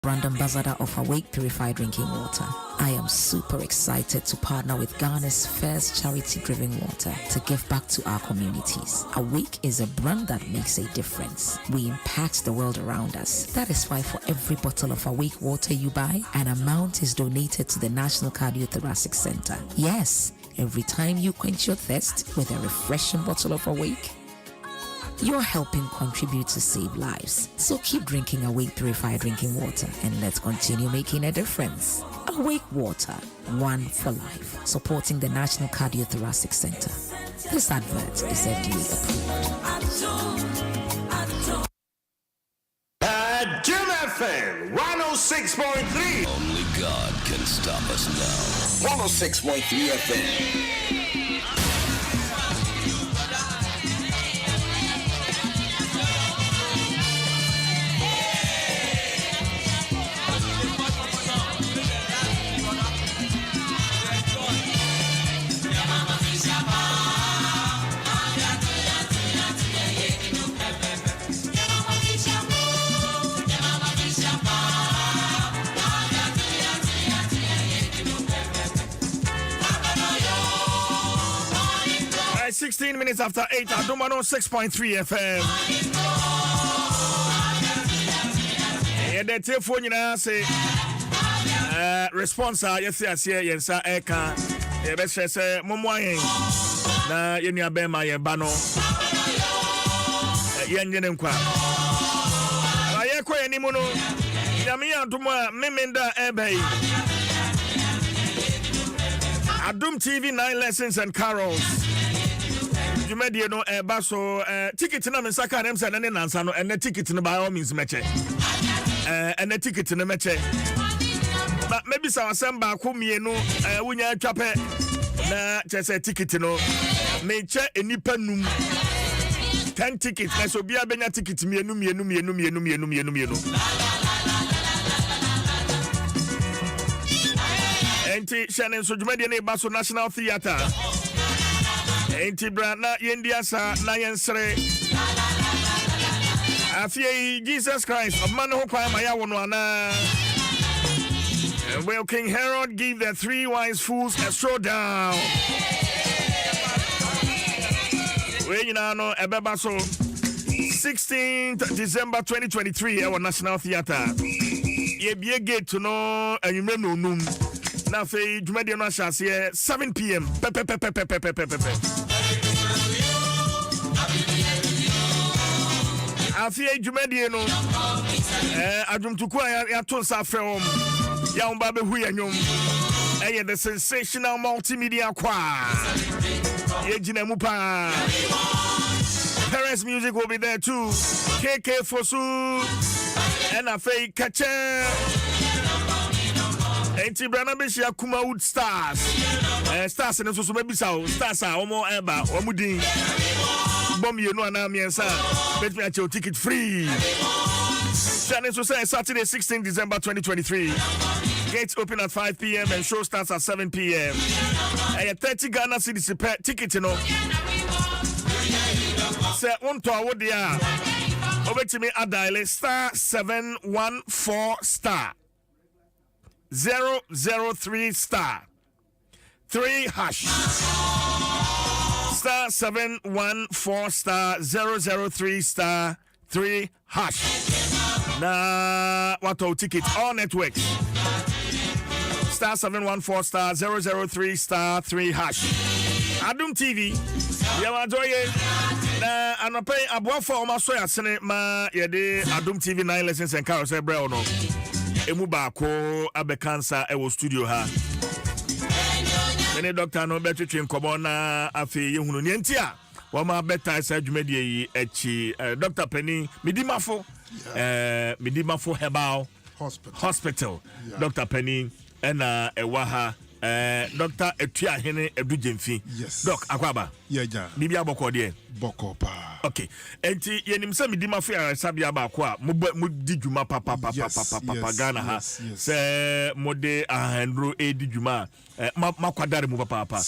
Brand ambassador of Awake Purified Drinking Water. I am super excited to partner with Ghana's first charity-driven water to give back to our communities. Awake is a brand that makes a difference. We impact the world around us. That is why for every bottle of Awake water you buy, an amount is donated to the National Cardiothoracic Center. Yes, every time you quench your thirst with a refreshing bottle of Awake, you're helping contribute to save lives. So keep drinking Awake Purified Drinking Water and let's continue making a difference. Awake Water, one for life, supporting the National Cardiothoracic Center. This advert is FDA approved. Jim FM 106.3. Only God can stop us now. 106.3 FM. 16 minutes after 8, Adom 106.3 FM. And the telephone, you know, say, response, yes, sir, Eka, the best say, Momoy, na Yenya Bema, Yabano, Yenyenqua. I acquire any mono, Yamia Duma, Memenda Ebe. Adom TV 9 lessons and carols. You made no basso ticket in a Saka and Nansano and a ticket in the by all means match. And a ticket in the match. But maybe some Samba Kumieno, when you trap it, just a ticket, no. May check a nipanum 10 tickets. I shall be a benya ticket, me. And Shannon Sojumedian Basso National Theatre. Enti brana yendiasa na yensre afie Jesus Christ of man ho kwa maya wono ana. Will King Herod give the three wise fools a showdown? We no ebeba so 16th December 2023 our National Theatre. Ye bie gate to no anwumre no num. Na fe dwumade no ahase 7 p.m. Afie dwumade no adwumtukua ya to nsa frem ya umba be hu yanwom the sensational multimedia choir ye gina mu pa. Parents music will be there too. KK Fosu and Afei Kache Enti brana be shia Kumawood Stars. Stars and so maybe so stars are omo eba omudin. Bom you know na miensa. Bet me at your ticket free. Channel so say Saturday 16 December 2023. Gates open at 5 p.m. and show starts at 7 p.m. And 30 Ghana cedis per ticket, you know. Say on to our dia. Over to me a dial star 714 star 003 star 3 hash star 714 star 003 star 3 hash. Na what ticket all networks star 714 star 003 star 3 hash. Adom TV ya enjoy na anopai aboafo o maso ya sene ma ye de Adom TV 9 lessons and carols e bre no emu ba ko abekansa e wo studio ha mene doctor no betwetwe nkomo na afi yehunu ne ntia wo ma beta sa dwumade yi echi Dr. Penny Midimafo Midimafo Herbal Hospital yeah. Dr. Penny ena ewaha Dr. Etua Hene Edujemfi. Yes. Doc akwaba. Yeah, ja. Bibi aboko de. Boko pa. Okay. Enti yenim se Midimafo ya sabia ba kwa mo di djuma papa Ghana ha. Se mode ahandro di djuma makwadare mu papa.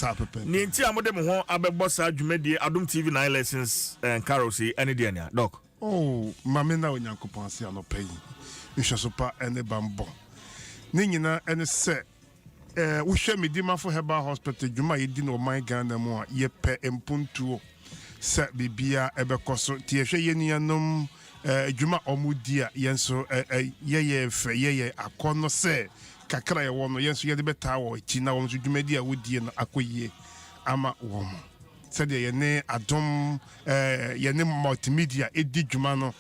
Ni enti amode mo ho abebo sa djumadi Adom TV 9 lessons and carols ene de ania. Doc. Oh, mame na onyankopon se anopai. nhwesopa ene bambo ne nyina ene se wohwe medima for herbal hospital dwuma yedi no man Ghana mu a yepe empuntuo se bibia ebekoso tie hwe yenuanom dwuma omudi a yenso yeye fe yeye akono se kakra ye wono yenso yede beta wo chi na wo dwumadi a wodie no akoyie ama wo mo se de yene Adom yene multimedia edi dwuma no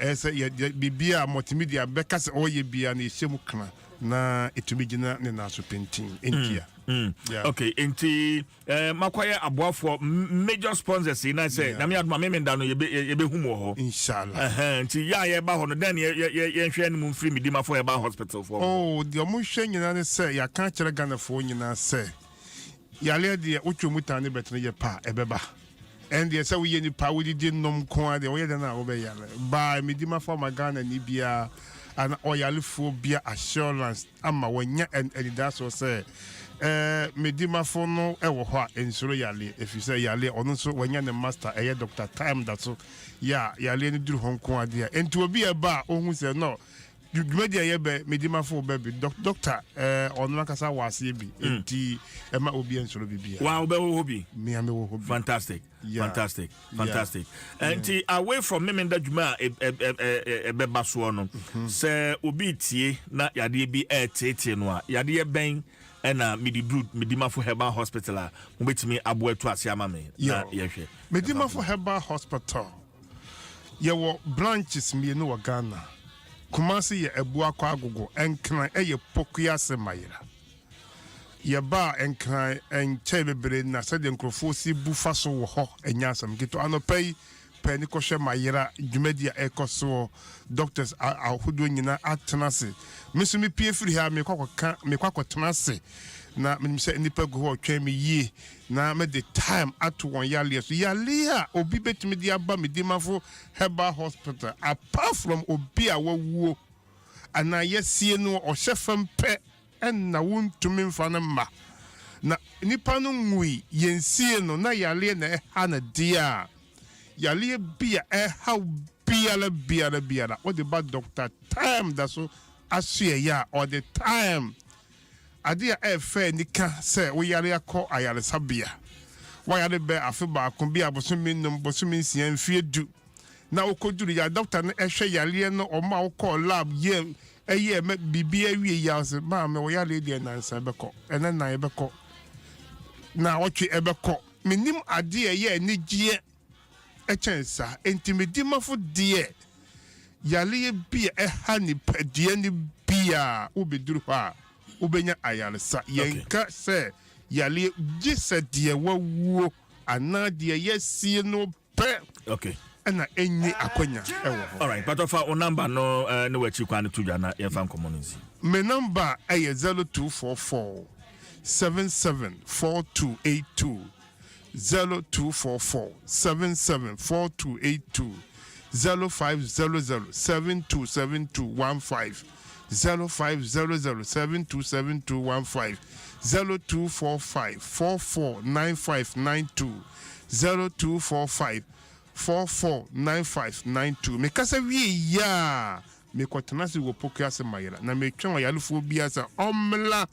ese bibia multimedia beka se oye bia na ehemu kana na etumigina ne na so pentin entia. Okay, enti makwaya aboafo major sponsors na say na me aduma me nda no ye be humo ho inshallah. Enti ya ye ba ho no den ye hwe ne mu free medima for Herbal Hospital for. Oh, the omo hwe nyina ne say ya kan kire Ghana fo nyina say ya le de otwo mutane betene ye pa ebeba. And the say we ni pa we di nom ko ade we de na wo be yale ba medima for Ghana ni bia and oyalifo bia assurance ama wonya and that's what say medima for no ewo ho a ensuro yale if you say yale ono so wonya ne master doctor time that so yale ni duru honko ade a enti obi e ba ohun say no media ye be medima for baby doctor ono kasa wase bi enti ema obi ensuro bibia wa obe ho bi me ame wo ho fantastic. And away from me that juma beba so no se obi tie na yade bi tete no a yade ben na medima for Herbal Hospital a mo betimi abo atu ase ama me na ye hwe medima for Herbal Hospital ye wo branches me no wa Ghana Kumasi ye ebu akwa agogo enkran eye pokua semayira ye ba enkran enche bebre na se de nkrofo si bufa so wo ho enya asam gito anopai pani ko hwe mayira dwumadi a ekoso doctors ahodo nyina atenase mesumi pie firi ha me kwakwa tenase na me se nipa go ho twa me yi na me the time ato won yale so yale a obi betumi di aba medima for Herbal Hospital apart from obi a wawuo ana yesie no o hyefam pe na wontumi mfa no ma na nipa no ngui yensie no na yale na ha na dia yale bia ha biara what about doctor time that so asue ya all the time adia fair nika say we yale akọ ayale sabia wa yale be afeba akọ bia bosumi num bosumi nsia mfie du na okoduru ya doctor no hwe yale no o ma okọ lab ye eye me bibia wie ya se ma me wo yale de na nsa beko ene na ebeko na otwe ebeko minim ade ye ni gie echensa entimedima fo de yale bia ha ni padie ni bia obeduru ha ubenya ayalesa yenka se yale gise de wawuo ana de yesie no pe okay na enyi akonya ewo all right but of our number no no we chi kwan to dwa na ye fan community me number 0244 774282 0244 774282 0500 727215 0500727215 0245 449592 0245 449592 me kasa wie ya me kwatanasi wo pokia se mayira na me twa yalefo bia sa omla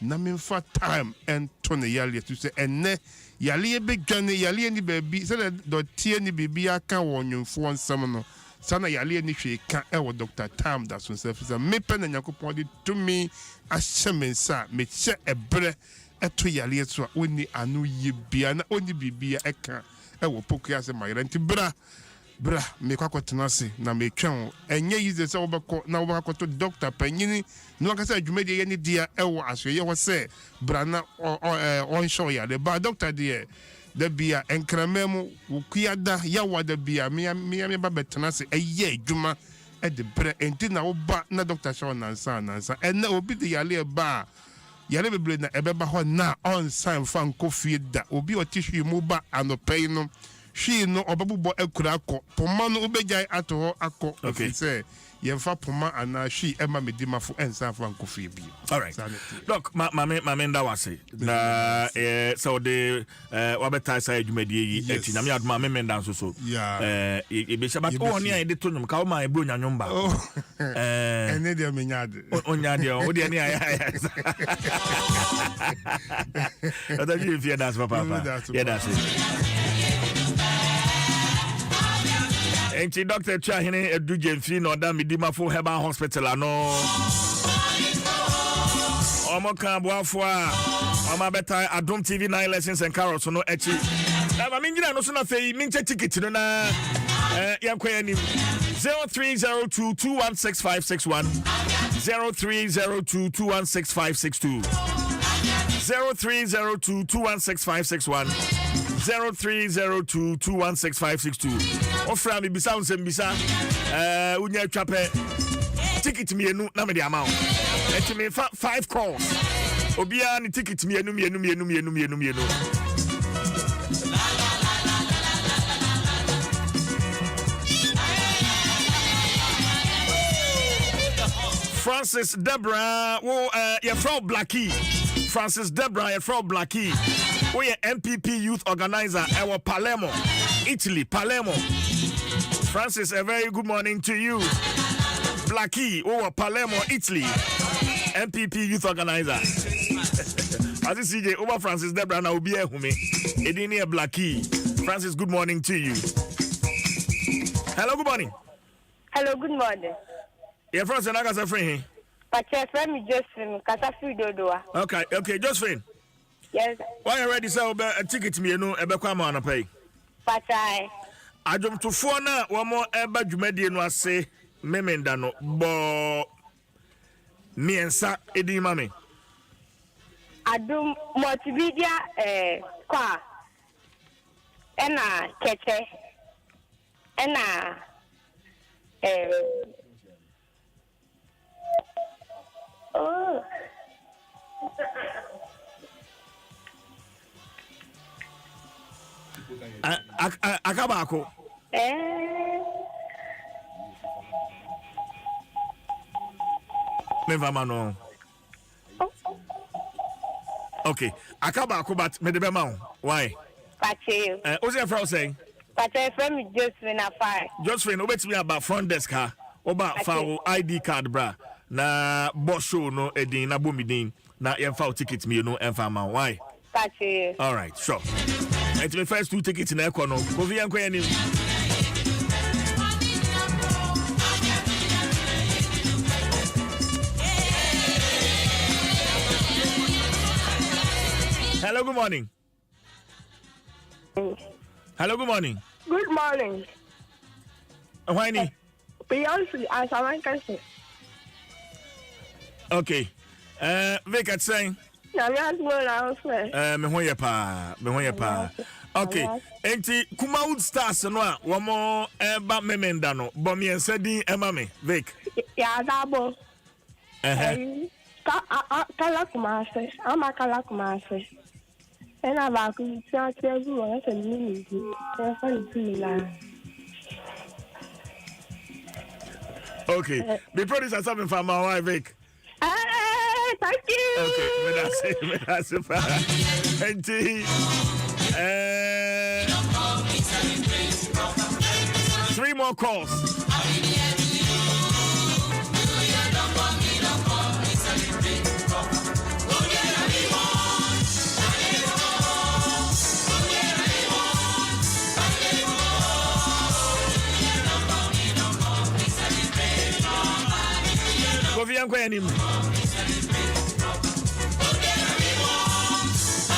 na me fa time and tone yale to say enne yale be gane yale ni baby say do tie ni bibi aka wonwomfo nsam no sana yale ni hwe ka e wo Dr. Tam da so self say me pe na yakopon de to me ahyemensa me che ebre eto yale so a oni anu ye bia na oni bibia eka ewo pokia se mayira nti bra me kwakotenase na me twɛn enye yize se obekɔ na obekɔ doctor panyini no aka se adwumadi ye ne dia ewo asoye ho se bra na on show ya de ba doctor de bia enkramemu wukuada ya wada bia me ba betenase eye adwuma e de bre enti na oba na doctor show nansa ena obi de yale ba yale bebre na ebeba ho na on sign fan kofie da obi otihwe mu ba anopɛi no she no obabubo ekura akọ poma no obejai ato ho akọ say yɛmfa poma ana hwi ɛma medimafo ɛnsa fa nkofie bi. All right. Look, mame nda wase. Na so the wabeta say adwumadie yi eti na me adoma mame nda nso so. Yeah. E be shabat o ni an de to nwom ka o ma e bro nyanwom ba. Ene de me nyade. Onya de o de ni aya. Ada ji fi dance papa. Yeah, that's it. Enti Dr. Chahine Edu Jemfi no da Midimafo Herbal Hospital ano. Omo kan boafo a Oma beta Adom TV 9 lessons and carrots no echi. Na ma mingina no so na fei minche ticket no na yankwa ni 0302216561 0302216562 0302216561 0302216562 ofra me bisa nsem bisa unya twape ticket mienu na me de amount et me 5 calls obia ni ticket mienu Francis Deborah wo your from Blackie Francis Deborah your from Blackie we MPP youth organizer our Palermo Italy Palermo Francis a very good morning to you Blackie oh Palermo Italy MPP youth organizer as you CJ over Francis Deborah na obi ehume edini e Blackie Francis good morning to you. Hello good morning. Hello good morning. Your friends and I got a friend. But your friend is Josephine, Kasafi Dodoa. Okay, Josephine. Yes. Why you ready sell a ticket to me, you know, a bequama on a pay? But I don't to phone one more ever Jumedian was say, Memendano, bo me and Sa Eddie Mammy. Adom multimedia, qua, and Kete, and oh. Akabako. Never man. Okay, Akabako, but me the bema. Why? Pache. What's your friend saying? Pache friend is Josephine Afar. Josephine, obey me about front desk car. About foul ID card, bra. Na boss show no edin na bomidin na yemfa ticket me you know emfa man why Pache. All right sure and the first 2 tickets na ekọ no go vi enko yanim. Hello good morning. Hello good morning. Good morning. Why ni Beyonce as a man can say. Okay. Vic at saying. Me ho ye pa. Okay. Enti Kumawood Stars no a wo mo eba memenda no. Bo me ensadin ema me. Vic. Ya dabo. Kala kumase. Ama kala kumase. Ena ba ku tia tia bu wa se ni ni. Ya fa ni la. Okay. The producer something from my wife Vic. Thank you. Okay, me that's it. And 3 more calls.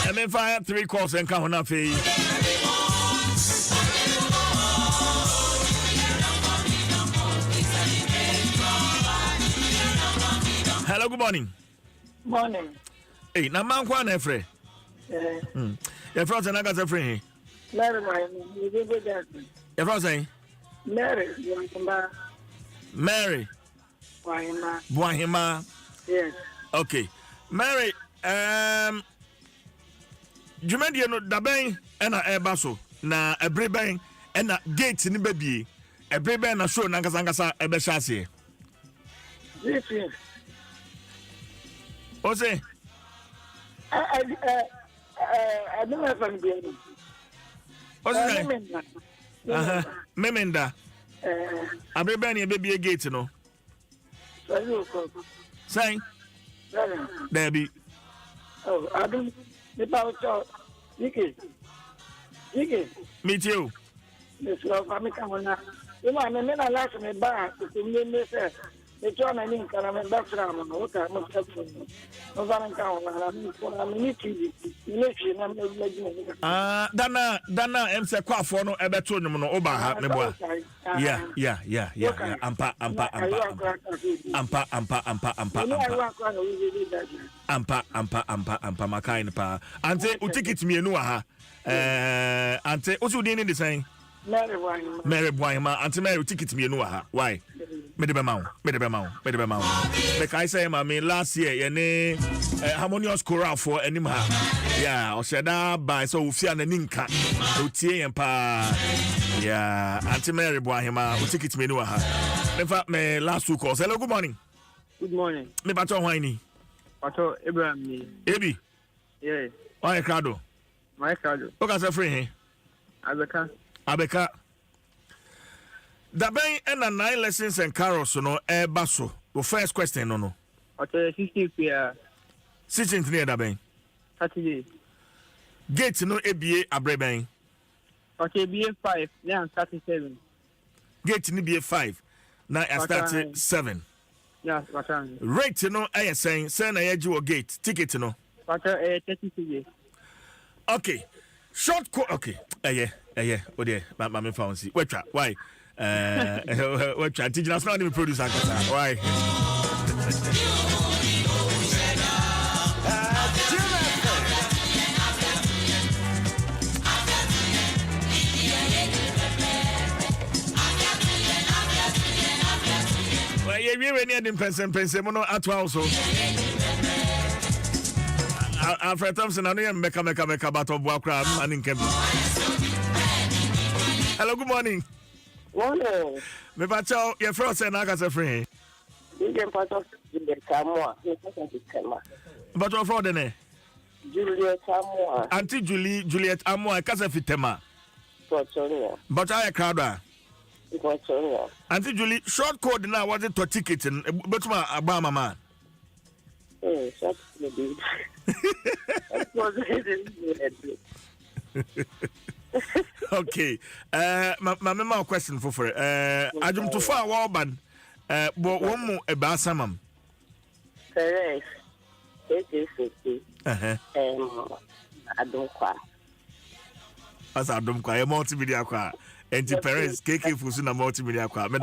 And then fire 3 calls and count on fee. Hello, good morning. Morning. Hey, na man kwa na frɛ. Your friends and I got a friend. Mary, Your friends saying? Mary, Mary. Buahima. Yes. Okay. Mary, Jumedi no daben ena ebaso na ebreben ena gate ni bebie. Ebreben na show na nkasa ebe hyase. Lithium. What's it? I don't have any game. What's it? Memenda. Abrebani baby a gate, no. Say, Debbie. Oh, Adom, the power shot. Nicky. Me too. Miss Love, I'm coming now. You know, I'm a man, I like me back to me, sir. The John and Link, and I'm a background. What I'm not helping. No, I'm Dana, I'm say quite for no ebeto no oba me boa. Yeah. Ampa. Ampa makain pa. Ante o ticket me enu ha. Ante o su din ni design. Mary Boyma, Ante Mary ticket me enu ha. Why? Me de be ma. Make I say my last year yene harmonious choral for anim ha. Yeah, o sheda by so ufia na ninka. O tie yen pa. Yeah, Ante Mary Boyma, o ticket me enu ha. In fact, me last week calls. Hello, good morning. Good morning. Me bato whiny. Pato Abraham ni. Ebi. Yeah. Why crado? My crado. Okay, say free. Abeka. Daben and 9 lessons and carols no basso. The first question no. Okay, 60 here. 16th near Daben. Saturday. Gate no ABA abreben. Okay, BA5, yeah, 37. Gate ni BA5. Now I started 7. Yeah, what's Rate no I saying send a you gate ticket no. Pato 30 CJ. Okay. Short code okay. Yeah. Oh dear, my phone see. Wait, why? Wait, did you not even produce why? Well, you're near the person, mono at also. Alfred Thompson, I know make a battle of Wakram and in Kemp. Hello, good morning. Morning. Me bacho your first and I got a free. You can pass off Juliet Samoa. But what for the Juliet Samoa. Auntie Juliet Amo, I can't fit tema. But I a crowd. Auntie Julie, short code now was it to ticket and but my Obama man. Okay. My memo question for Adom to far Walban. But one more about some. Correct. 50. Adom kwa. As Adom kwa, a multimedia kwa. Enti parents KK Fusuna multimedia kwa. Me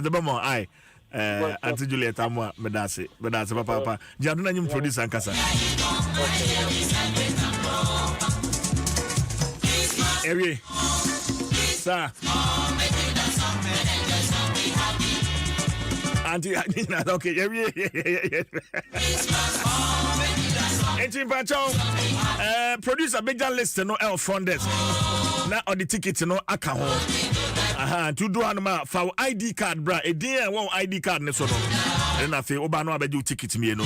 the bamo I. Auntie Juliet Amwa medase papa jaduna nyum producer ankasa Ewie sa Auntie okay Ewie Enti pacho producer big list no L front desk na on the ticket no aka ho to do anima for ID card bra e din won ID card ne so no and na fe oba no abeju ticket me no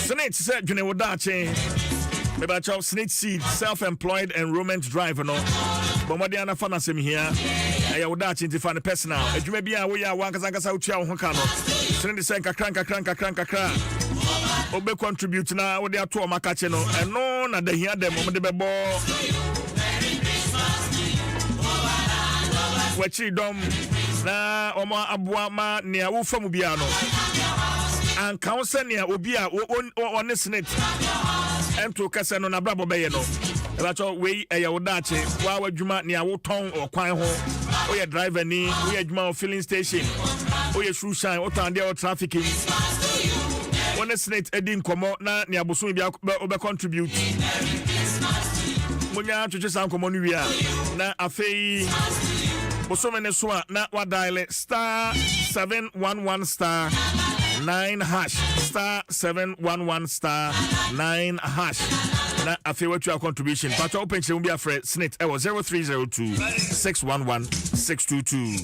Snitch said dwene wodache me ba chow Snitch seed self-employed enrollment drive no bomode ana fa na sem here e wodache nti fa ne personal adwuma bia wo ya wankasa utua wo ka no Snitch say kakran obe contribute na wo de ato makache no eno na da hia dem mo de bebo wachi dom na omo aboa ma ne wo famu bia no an counsel ne obi a on Snitch ento kase no na brabo beye no e ba cho we e ya wo dache wa wadwuma ne wo ton okwan ho o ye driver ni o ye adwuma o filling station o ye shoe shine o tan there o trafficking when Snitch edin komo na ne aboso bi obe contribute munya twetwe san komo no wia na afei boso me ne so na wa dial star 711 star 9 hash star 711 star 9 hash na afei watu a contribution but open che be afre snit e was 0302 611 622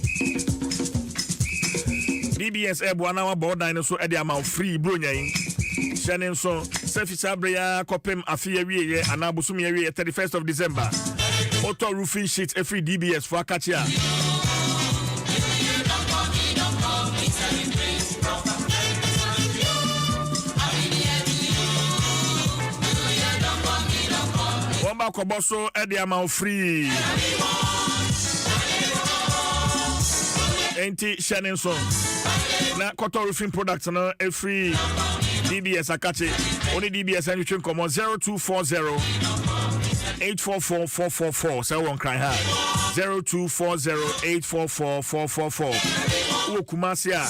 DBS Ebuana wa board dine so e dey amount free bro nyan Shannon so Sefisa Brea Kopem Afia Wie and Abusumi 31st of December. Auto roofing sheet every DBS for Akatia. Wamba Koboso Eddie amount free. Ain't Shannon so na Koto roofing products no free DBS Akachi. Only DBS and you can come on 0240 844 444. So one cry hard 0240 844 444. Ukumasia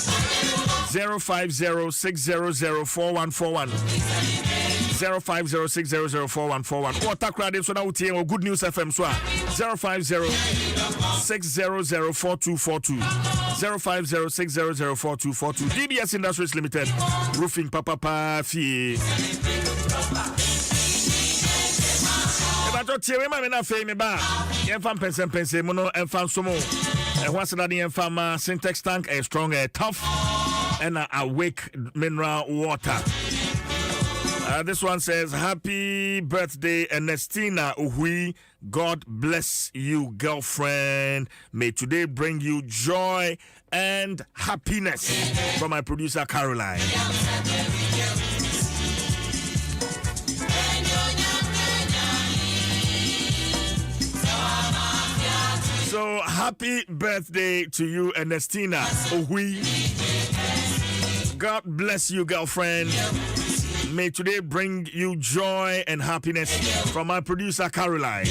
050 600 4141. 050 600 4141. Or Takrade so now Good News FM so 050 600 4242. 050 600 4242. DBS Industries Limited. Roofing Papa Fee. Ebato tiwe ma me na fe me ba. Yen fan pense mono en fan somo. E ho asada de yen fan syntax tank a strong tough and awake mineral water. This one says, happy birthday, Ernestina Uhui. God bless you, girlfriend. May today bring you joy and happiness. From my producer, Caroline. So, happy birthday to you, Ernestina Uhui. God bless you, girlfriend. May today bring you joy and happiness from my producer Caroline.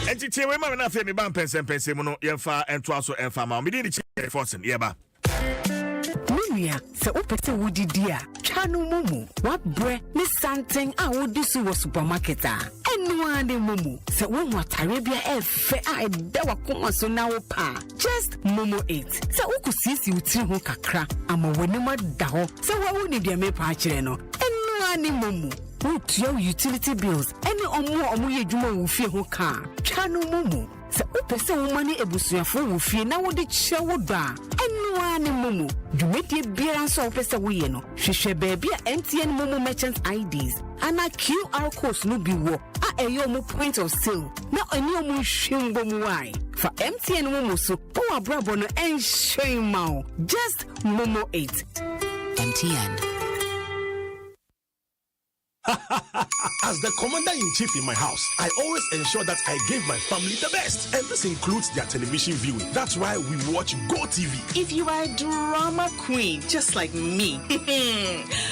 And to tell me, I'm not feeling bad. Pense mono yefa and twaso and fama. Me did the fortune yeba. Munia, se opete wudi dia. Chanu mumu. What bre ni something I would do so supermarket. Anyone mumu. Se one what Arabia efe I dewa kuma so now pa. Just mumu 8. Se uku sisi uti ho kakra. Ama wenuma daho. Se wa uni dia me pa chireno. Anyone mumu. Put your utility bills. Any omu ye juma ufi ho ka. Chanu mumu. Se upese umani ebusuafo wufie na wode chewo da. Anyone mumu. Jumeti biara so upese wuye no. Hwehwe baby MTN mumu merchant IDs. Ana QR codes no bi wo. A eyo mu point of sale. Na eni omu hwembo mu wai. For MTN mumu so power brabo no enhwen ma. Just Momo 8. MTN. As the commander-in-chief in my house, I always ensure that I give my family the best. And this includes their television viewing. That's why we watch GoTV. If you are a drama queen, just like me,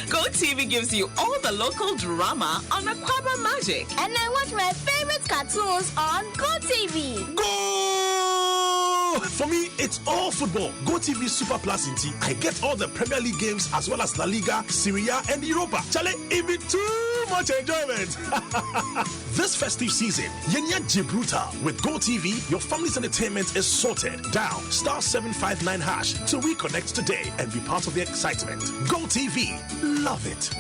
GoTV gives you all the local drama on Aquaba Magic. And I watch my favorite cartoons on GoTV. Go! For me, it's all football. GoTV Super Plus in T. I get all the Premier League games as well as La Liga, Serie A, and Europa. Chale, even too much enjoyment. This festive season, Yenya Gibraltar with GoTV, your family's entertainment is sorted. Down *759# to reconnect today and be part of the excitement. GoTV, love it.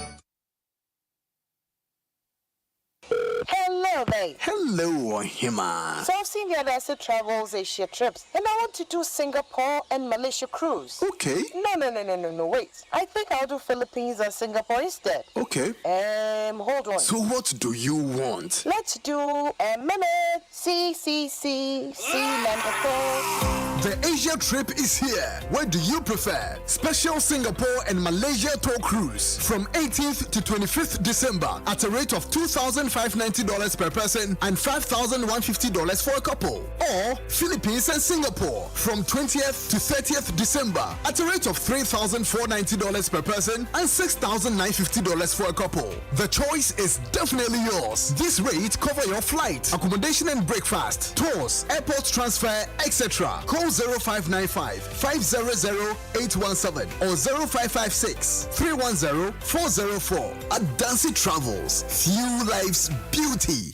Hello, babe. Hello, Hima. So I've seen the Adasa Travels Asia trips, and I want to do Singapore and Malaysia cruise. Okay. No, wait. I think I'll do Philippines and Singapore instead. Okay. Hold on. So what do you want? Let's do a minute. C, number 4. The Asia trip is here. Where do you prefer? Special Singapore and Malaysia tour cruise from 18th to 25th December at a rate of $2,590 per person and $5,150 for a couple. Or Philippines and Singapore from 20th to 30th December at a rate of $3,490 per person and $6,950 for a couple. The choice is definitely yours. This rate cover your flight, accommodation and breakfast, tours, airport transfer, etc. Call 0595 500 817 or 0556 310 404. Adansi Travels. Few life's beauty.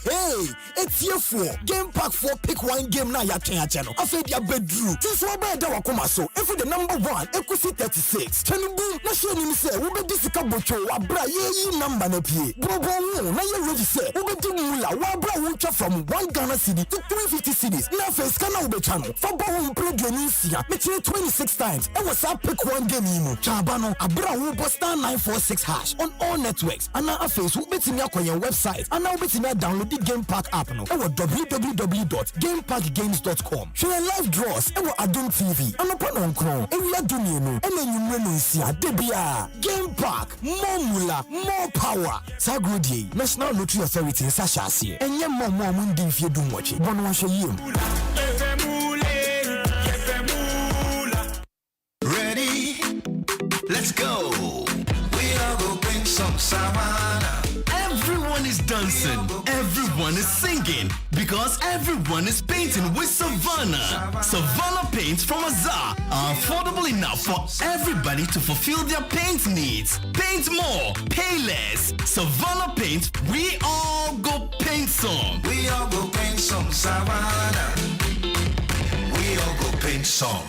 Hey, Hey, it's here for Game Pack 4 pick one game na ya channel. After their bedroom. Since we buy that wakoma so, if the number 1, Equity 36. Channel boom, na show ni say, we be disika bocho, wa bra ye number na pie. Bobo na ye ready say, we be di mula, wa bra wuncha from 1 Ghana cedi to 350 cedis. Na face kana ube channel. For bow play Dionisia, me 26 times. And was up pick one game imu. Chabano, abra wu star 946 hash on all networks. And now a face who bet me on your website. And now bet me download the Game Pack app no. Or www.gamepackgames.com. Share live draws. And Adom TV. And upon on crown. And we are doing no. And then you know Debia. Game Pack. More mula. More power. Sagudi. National Lottery Authority in Sashasi. And yeah, more mundi if you do watch it. Bon wash you. Ready? Let's go. We all go bring some savannah. Everyone is dancing. Everyone is singing. Because everyone is painting with Savannah. Savannah paints from Azar are affordable enough for everybody to fulfill their paint needs. Paint more, pay less. Savannah paint, we all go paint some. We all go paint some Savannah. We all go paint some.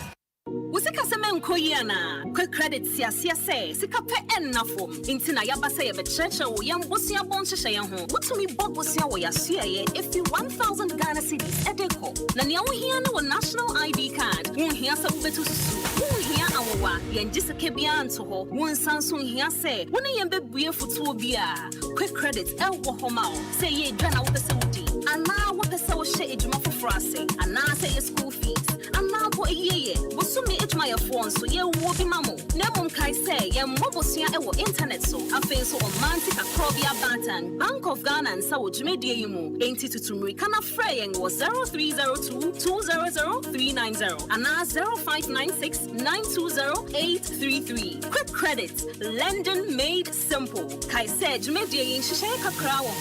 Usika semen koyana quick credit sia say sika pe ennafo intina yabasa ye becheche wo yam bosia bonhye ye ho wotumi bobosia wo yasua ye if you 1000 Ghana cedis edeko na ne wo hia na wo national ID card wo hia sa betu susu wo hia awowa ye ngise ke bia nto ho wo nsanso hia se wo ne ye bebue futuo bia quick credit e wo ho ma wo say ye dwana wo pese wudi ana wo pese wo hye ejuma foforo ase ana say ye school fees ana bo ye so me ejuma your phone so ye wo bi mamo na mom kai say ye mobosua e wo internet so afen so on mantic akrobia bantan Bank of Ghana and sawo jumedie yimu enti tutumri kana freying was 0302 200 390 and 0596 920 833 quick credit lending made simple kai say jumedie yin hihye kakra wo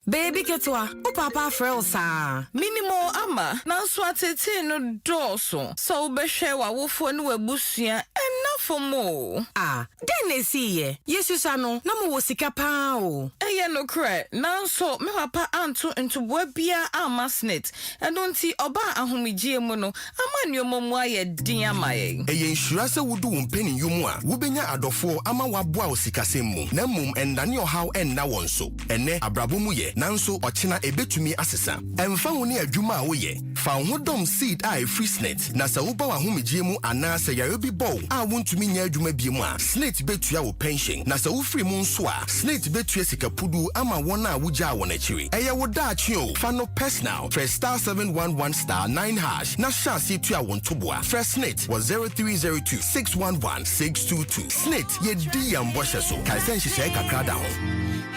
Baby ketwa, o papa frelsa. Minimo ama, na so atete no doso. So behwe wa wofo ne wabusua enafo mo. Ah, den esi ye. Yesusa no, na mo wo sika pa o. Eye no kre, na so me papa anto ntoboa bia amasnet. Eno nti oba ahomigye mu no, amanyomo mu aye din amaye. Eye nsura se wudu wo mpeni yomu a, wo benya adofo ama waboa o sikasem mu. Na mum endane ohaw enna wonso. Ene abrabo mu ye. Nanso ochina ebetumi asesa emfa ho ne adwuma a wo ye fa ho dom seed a free snit na sa wo ba wa homegye mu ana sa yare bi bow a wontumi nya adwuma bi mu a snit betua wo pension na sa wo free mu nso a snit betua sikapudu ama won a wugya won akiri eye wo daachi o fa no personal press star 711 star 9 hash na chance tua won toboa fresh snit was 0302 611 622 snit ye di yamboshe so kai sen hye kakra da ho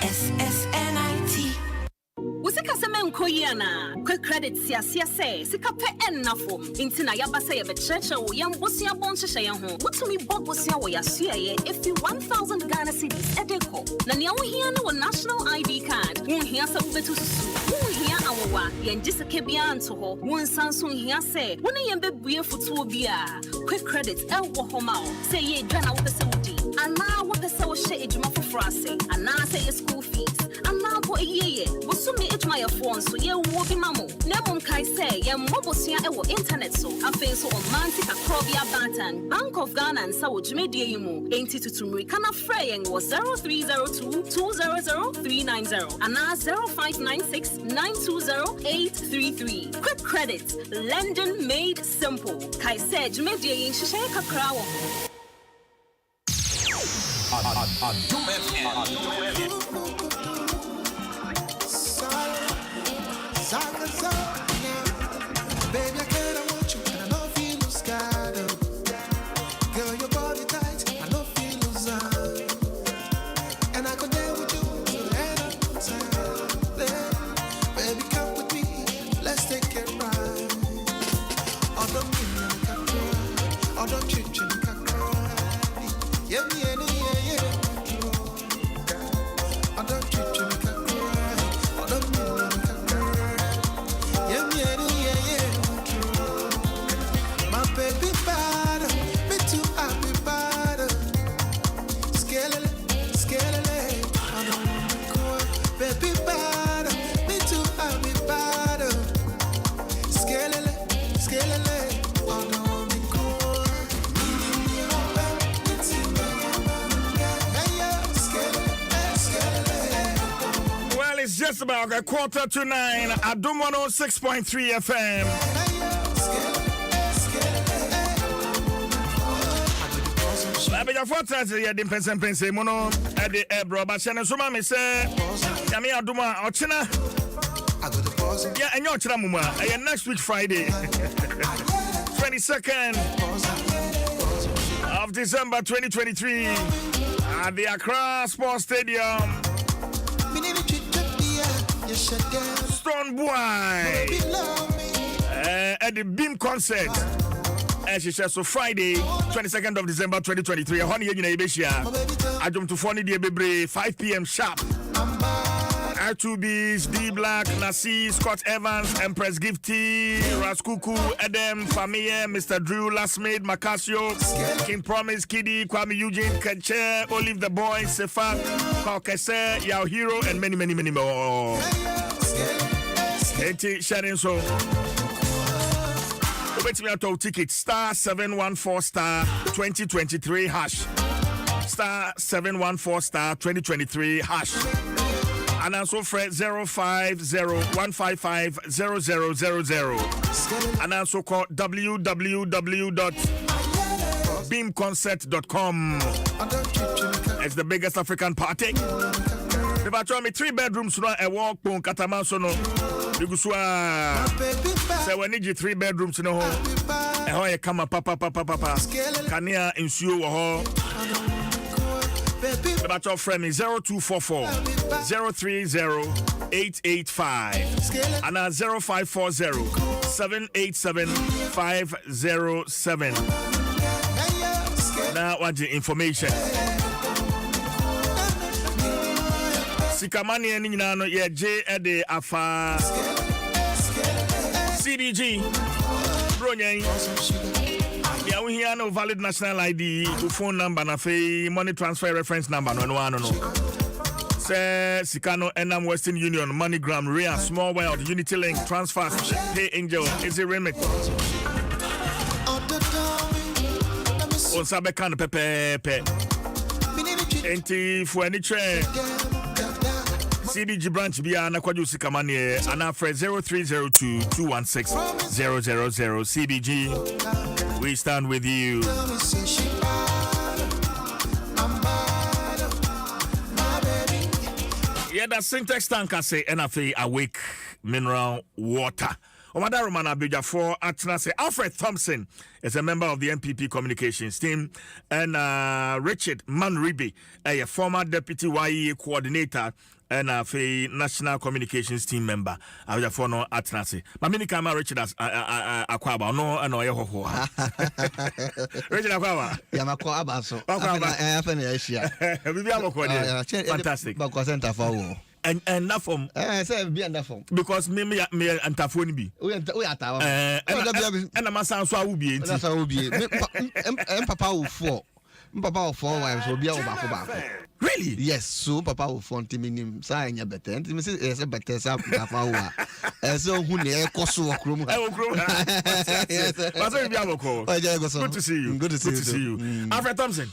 SSNIT Usika semen koyana quick credit sia say sika pe ennafo intina yabasa ye becheche wo yam bosia bonhye ye ho wotumi bobosia wo yasua ye if you 1000 Ghana cedis edeko na ne wo hia na wo national ID card wo hia sa betu susu wo hia awowa ye ngise ke bia nto ho wo nsanso hia se wo ne ye bebue futuo bia quick credit e wo ho ma wo say ye dwana wo pese wudi ana wo pese wo hye ejuma foforo ase ana say ye school fees ana bo ye wo so me ejuma your phone so ye wo bi mamo na mom kai say ye mobosua e wo internet so afen so on mantic akrobia bantan Bank of Ghana and sawo jumedie yimu enti tutumri kana freying was 0302 200 390 and 0596 920 833 quick credit lending made simple kai say jumedie yin hihye kakra wo Adom FM. Baby, I can't want you, and I don't feel no scared. Girl, your body tight, I don't feel no side. And I could deal with you till the end of time. Baby, come with me, let's take it right. All the million can cry, all the children can cry. Yeah, yeah, yeah, yeah. Just about a 8:45 at Adom 106.3 FM. I beg your fortress here, the Pensen Mono at the Ebro, but Shannon Suma, Miss Yami Aduma, Ochina. Yeah, and your Tramuma, next week Friday, 22nd of December 2023, at the Accra Sports Stadium. Stone Boy at the Beam concert. And she says so Friday, 22nd of December 2023. Honey, you know, Adom to Funny Debebre, 5 p.m. sharp. R2Bs, D Black, Nasi, Scott Evans, Empress Gifty, Raskuku, Adom, Famille, Mr. Drew, Last Maid, Macasio, King Promise, Kiddy, Kwame Eugene, Kenche, Olive the Boy, Sefa, Kaukese, Yao Hero, and many, many, many more. Sharing so. Wait me out ticket star 714 star 2023 hash. Star 714 star 2023 hash. And also Fred 050-155-0000. And also call www.beamconcert.com. It's the biggest African party. If I tell me 3 bedrooms, a walk, Katamasono. You say we need you 3 bedrooms in a home. And how you come papa. Can you ensure about your friend is 0244 030 885 and 0540 787 507. Now what's the information? Sikamani and Ninano, yeah, J. Ede Afa CBG Bronye. Yeah, we hear no valid national ID, phone number, na money transfer reference number, no. Say Sikano Enam Western Union, MoneyGram, Ria, Small World, Unity Link, Transfer, Pay Angel, Easy Remit. On Sabekan Pepe. Enti for any train. CDG branch Bia Nakwaju Sikamani and after 0302 216 000 CBG. We stand with you. Yeah, that syntax tank I say NFA awake mineral water. Omada Romana Bija for Atnase Alfred Thompson is a member of the MPP communications team, and Richard Manribi, a former deputy YE coordinator and a national communications team member. I was for no Atnase. Mamini Kama Richard as Akwaba, no, and Oyeho. Richard Akwaba. Yamakwaba, so fantastic. And that from because me and Tafoni be. And a master so will be. Papa will fall. Papa will fall wives will be over. Really? Yes, so Papa will fall to me. Sign your better. And Mrs. is a better sap. So who near Koso Krum. Good to see you. Good to see you. Alfred Thompson.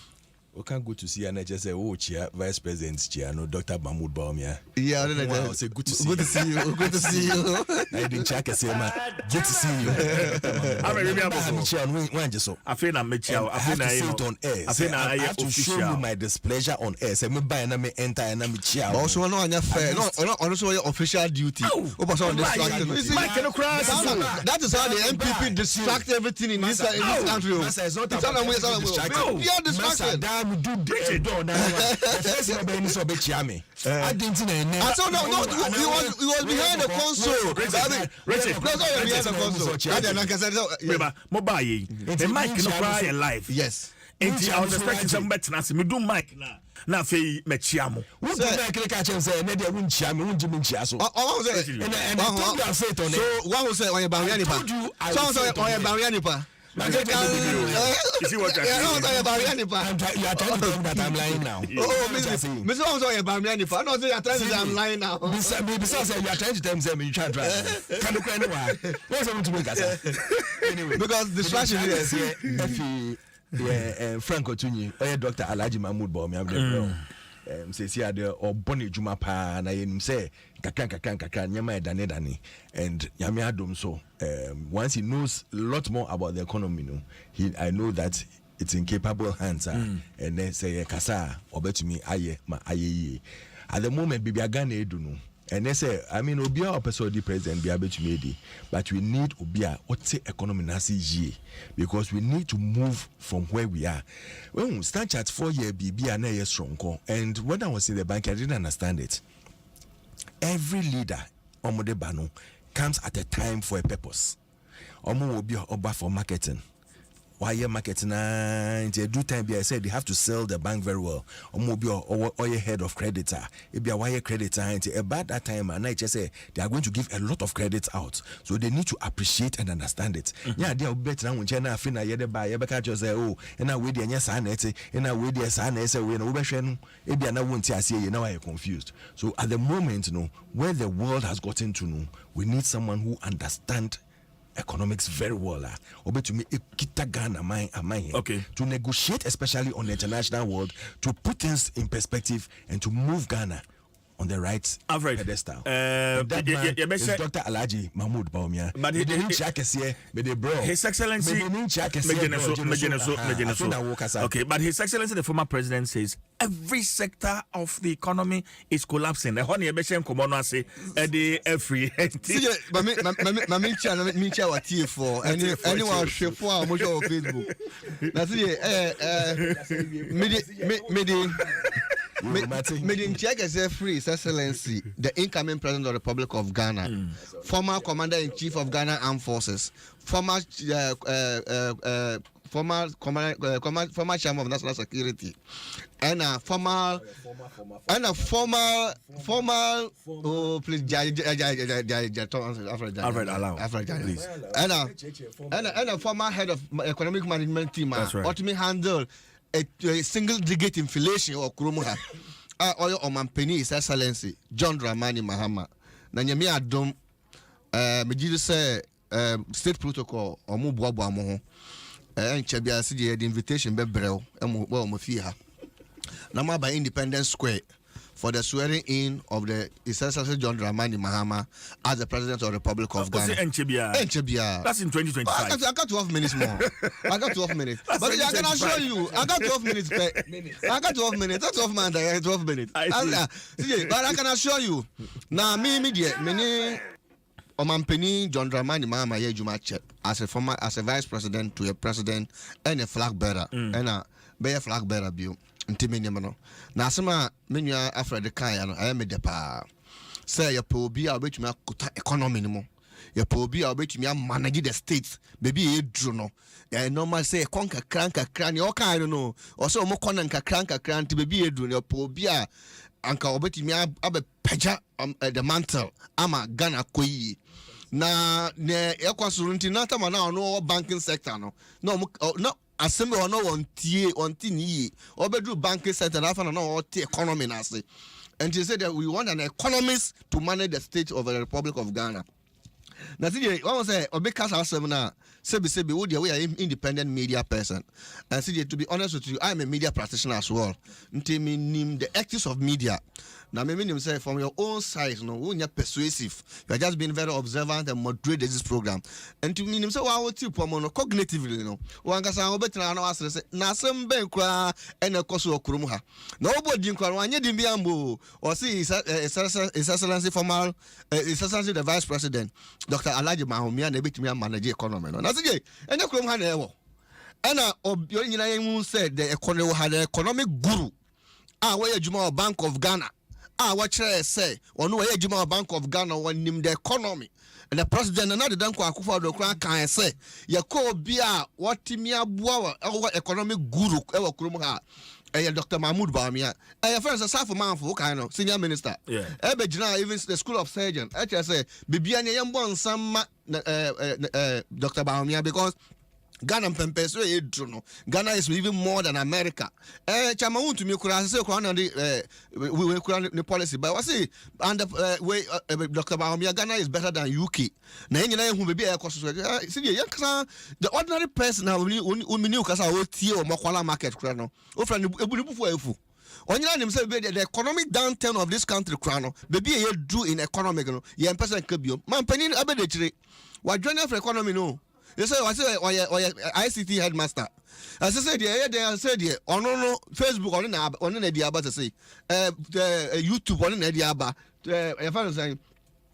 We can go to see an chair, Vice President Chair, no Dr. Mahmoud Baumia. Yeah, wow, say good to see you. Good to see you. Good to see you. I didn't check a say, man. Good to see you. I'm a remember. I feel I'm on air. I have to show you my displeasure on air. Say me buy and I enter and I'm chair. Also, no, on your fair. No, also your official duty. That is how the MPP distract everything in this country. It's not distracted. Do door now. First I didn't know. I don't know. He was behind the console. Richard, behind the console. Mobile. The mic no cry alive. Yes. I was expecting some better. Me do mic now. Na fe mechiamo. Wo do mic le ka chem say na dey won chiame won jimi chiaso. And so one will say on your barrier nipa. So say on your barrier nipa. You see what I'm saying? You are trying to tell me that I'm lying now. Oh, Mr. Also, I'm lying now. No, you are trying to say I'm lying now. Besides, you are trying to tell me you try to try. Can you anyway? What's going to make us? Anyway, because the distraction is here. Frank Otunyi, Dr. Alhaji Mahmoud Baumia. say see ade or boni juma pa na yen say kakran nyama dane and nyame Adom so once he knows a lot more about the economy I know that it's in capable hands and then say kasa obetumi aye ma aye at the moment bibi Ghana edu no. And they say, I mean, Obia or person the president be able to make it, but we need Obia what's the economy nasi because we need to move from where we are. When we start at 4 year BB and a strong, and when I was in the bank, I didn't understand it. Every leader, Omode Bano, comes at a time for a purpose. Omo Obia Oba for marketing. Why you marketing? Do time I said they have to sell the bank very well. Or your head of creditor. It be a wire creditor. About that time, and I just say they are going to give a lot of credits out, so they need to appreciate and understand it. Yeah, they are better when China fina yede buy. Yebeka just say oh, and I wait the yes and I wait the son. I say we no beshen. Ebi ana won't see you now. I confused. So at the moment, where the world has gotten to, we need someone who understands economics very well. To me, okay, to negotiate, especially on the international world, to put things in perspective and to move Ghana on the right pedestal. That man is Dr. Alhaji Mahmoud Bawumia. But His Excellency, okay, but His Excellency the former president says every sector of the economy is collapsing. The honey ebeshem komono say every for anyone share for on Facebook. Meeting check as a free His Excellency, the incoming President of the Republic of Ghana, former Commander-in-Chief of Ghana Armed Forces, former Chairman of National Security, and a former oh please and a former head of economic management team, what me handle a single digit inflation or Kurumuha. Oyo Omampeni His Excellency John Dramani Mahama. Na nyame Adom me say state protocol omo boabo amo ho. Nchebia se the invitation be brel mo fie ha. Na ma by Independence Square for the swearing in of the His Excellency John Dramani Mahama as the President of the Republic of Ghana. Nchebia. That's in 2025. I got 12 minutes more. I got 12 minutes. But I can assure you, I got 12 minutes. I got 12 minutes. That's 12 minutes. I got 12 minutes. But I can assure you, now me Omampeni John Dramani Mahama Yejuma as a vice president to a president and a flag bearer and a flag bearer bill. Ntimenyamano na asema menua Alfred Kaya no ayame depa say ya pobi a obetumi akota economy no ya pobi a obetumi manage the states baby edru no ya normal say konka kran ya okan no o say omo kona nkakran nti baby edru no pobi a anka obetumi abe peja the mantle ama Ghana koyi na ne yakwasuru nti na tama na no banking sector no assembly or no on tini or bedroom banking center after no economy nasi. And she said that we want an economist to manage the state of the Republic of Ghana. Now, see, what was say, Obeka's our seminar, Sebi, we are independent media person. And see, to be honest with you, I'm a media practitioner as well. The ethics of media. Now, maybe say from your own side, when you're persuasive, you are just being very observant and moderate this program. And to me, say, well, cognitively, one can say, Nasem Benkra and a Koso Kurumuha. Nobody didn't be ambo or see His Excellency formal, His Excellency the Vice President, Dr. Alhaji Mahumia, and a bit me manage economy. And the Kurumhan and you said the economy had an economic guru. Where Juma Bank of Ghana. What I say, or no Juma Bank of Ghana when named the economy. And the president another Danko Akufa do Kran can say, Yako Bia, what Timia Boa, our economic guru, ever Kurumuha. Dr. Mahmoud Bawumia. First, a South man for kind of senior minister. Yeah. Even the School of Surgeon. I say, Bibiani Yambon some Dr. Bawumia because Ghana Ghana is even more than America. Chamaun to me could say we the policy, but I say under way Dr. Bawumia, Ghana is better than UK. Now who may be a cost. The ordinary person now knew because I will tear or Makwala market. Onyina nim say the economic downturn of this country krano baby ye do in economic no ye person ka bio man panin abedechire wa join for economy no you say ICT headmaster as I said there said there ono Facebook ono na dia aba say YouTube ono na dia aba e fa say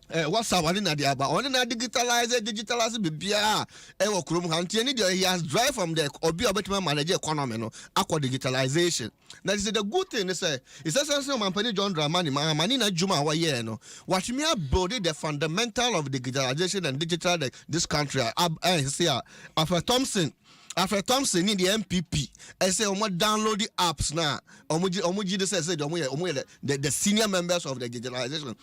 WhatsApp one na dia ba one na digitalize bibia e wo krom ha ntie ni dia he has drive from the obi obetima manage economy no akọ digitalization na is the good thing say it's essential man pani John Dramani mani na juma wa ye no what me build the fundamental of digitalization and digital this country say After Thompson in the MPP, I say download the apps now. The senior members of the digitalization.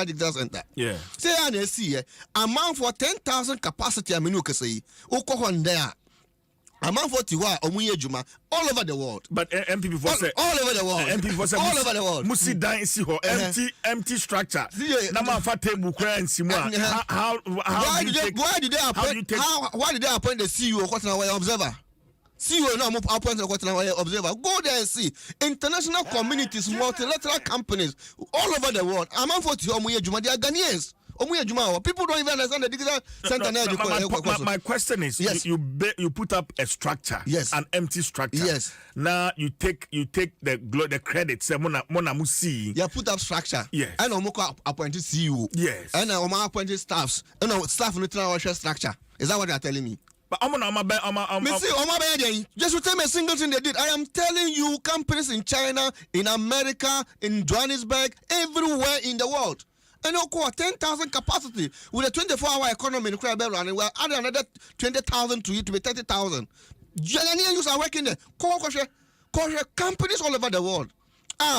Digital Center. Yeah. Say I see amount for 10,000 capacity. I mean, you can say, there. Amount for Tiwa, Juma, all over the world. But MPP for say all over the world. MPP for say all over the world. Musi dan si ho empty structure. Na ma fa table kra nsimwa. Why did they appoint the CEO Kwatana observer? CEO no appoint the Kwatana observer. Go there and see international communities, multilateral companies all over the world. Amount for Tiwa Juma, they are Ghanaians. People don't even understand the digital center. My question is, yes. you put up a structure, yes, an empty structure. Yes. Now you take the credit. Say mona musi. You put up structure. Yes. And omoko appointed CEO. Yes. And omo appointed staffs. And staff no tell structure. Is that what they are telling me? But just tell me a single thing they did. I am telling you, companies in China, in America, in Johannesburg, everywhere in the world. And you call 10,000 capacity with a 24-hour economy in Crabbe running. Well, add another 20,000 to it to be 30,000. Ghanaians are working there. Call companies all over the world.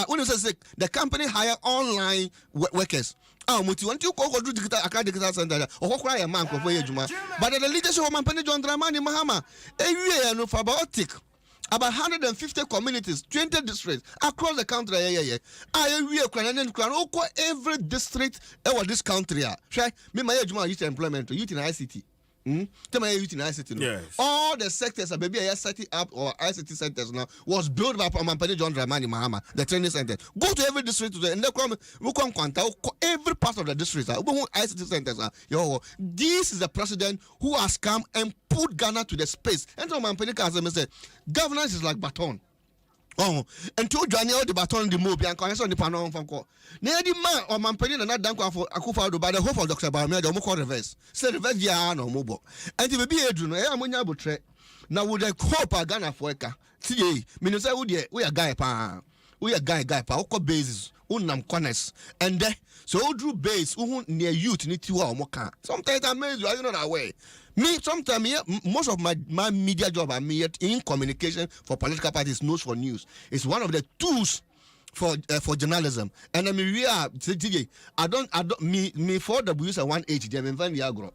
When you say the company hire online workers. Muti want you go do digital center or cry a man for Juma. But the leadership of Mampani John Dramani Mahama, every year for about 150 communities, 20 districts across the country. Every district in this country. Me my youth employment, youth in ICT. Yes. All the sectors, maybe a setting up or ICT centers now was built by Mampani John Dramani Mahama, the training center. Go to every district today and we come every part of the district. ICT centers are. This is the president who has come and put Ghana to the space. And so Mampani Kazem said, governance is like baton. Until Daniel the baton the move and connection the panel from court. Near the man or Mampani and not Danko for Akufado by the hope of Dr. Barmia, the Moko reverse. Say reverse Yano Mobo. And to be a Juno, I'm on your now would I hope a Ghana for Eka? See, Minnesota, we are guy pa. We are guy pa, Oko bases, unam corners. And there, so drew base, near youth need to moka. Sometimes I amaze you, are you not aware? Me, sometimes most of my media job I'm in communication for political parties, news for news. It's one of the tools for journalism. And I mean, I don't me 4Ws and 1H. They invent the agro.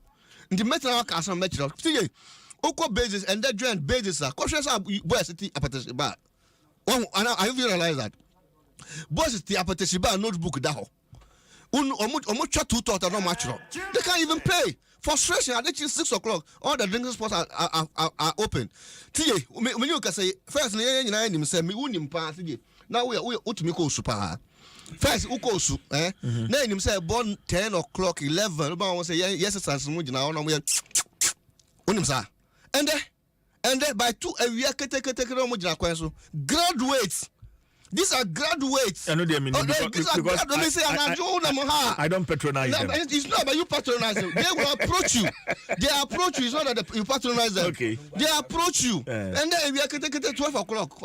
The metro cast on metro. See, Oko basis and that joint basis are cautious of Boys City Apateshiba. And I realize that Boys City Apateshiba notebook daho. Omucha 2 thought no match. They can't even pay. Frustration at 6 o'clock. All the drinking spots are open. When you can say first, say me unim pa. Now we utumiko super. First ukosu na him say born 10 o'clock 11. About say yes sans mu na on we unim sa. And then by 2 a year kete mu jina kwan so. Graduates. These are graduates. I know they mean I don't patronize them. It's not about you patronizing. They will approach you. They approach you. It's not that you patronize them. Okay. They approach you. And then we are 12 o'clock.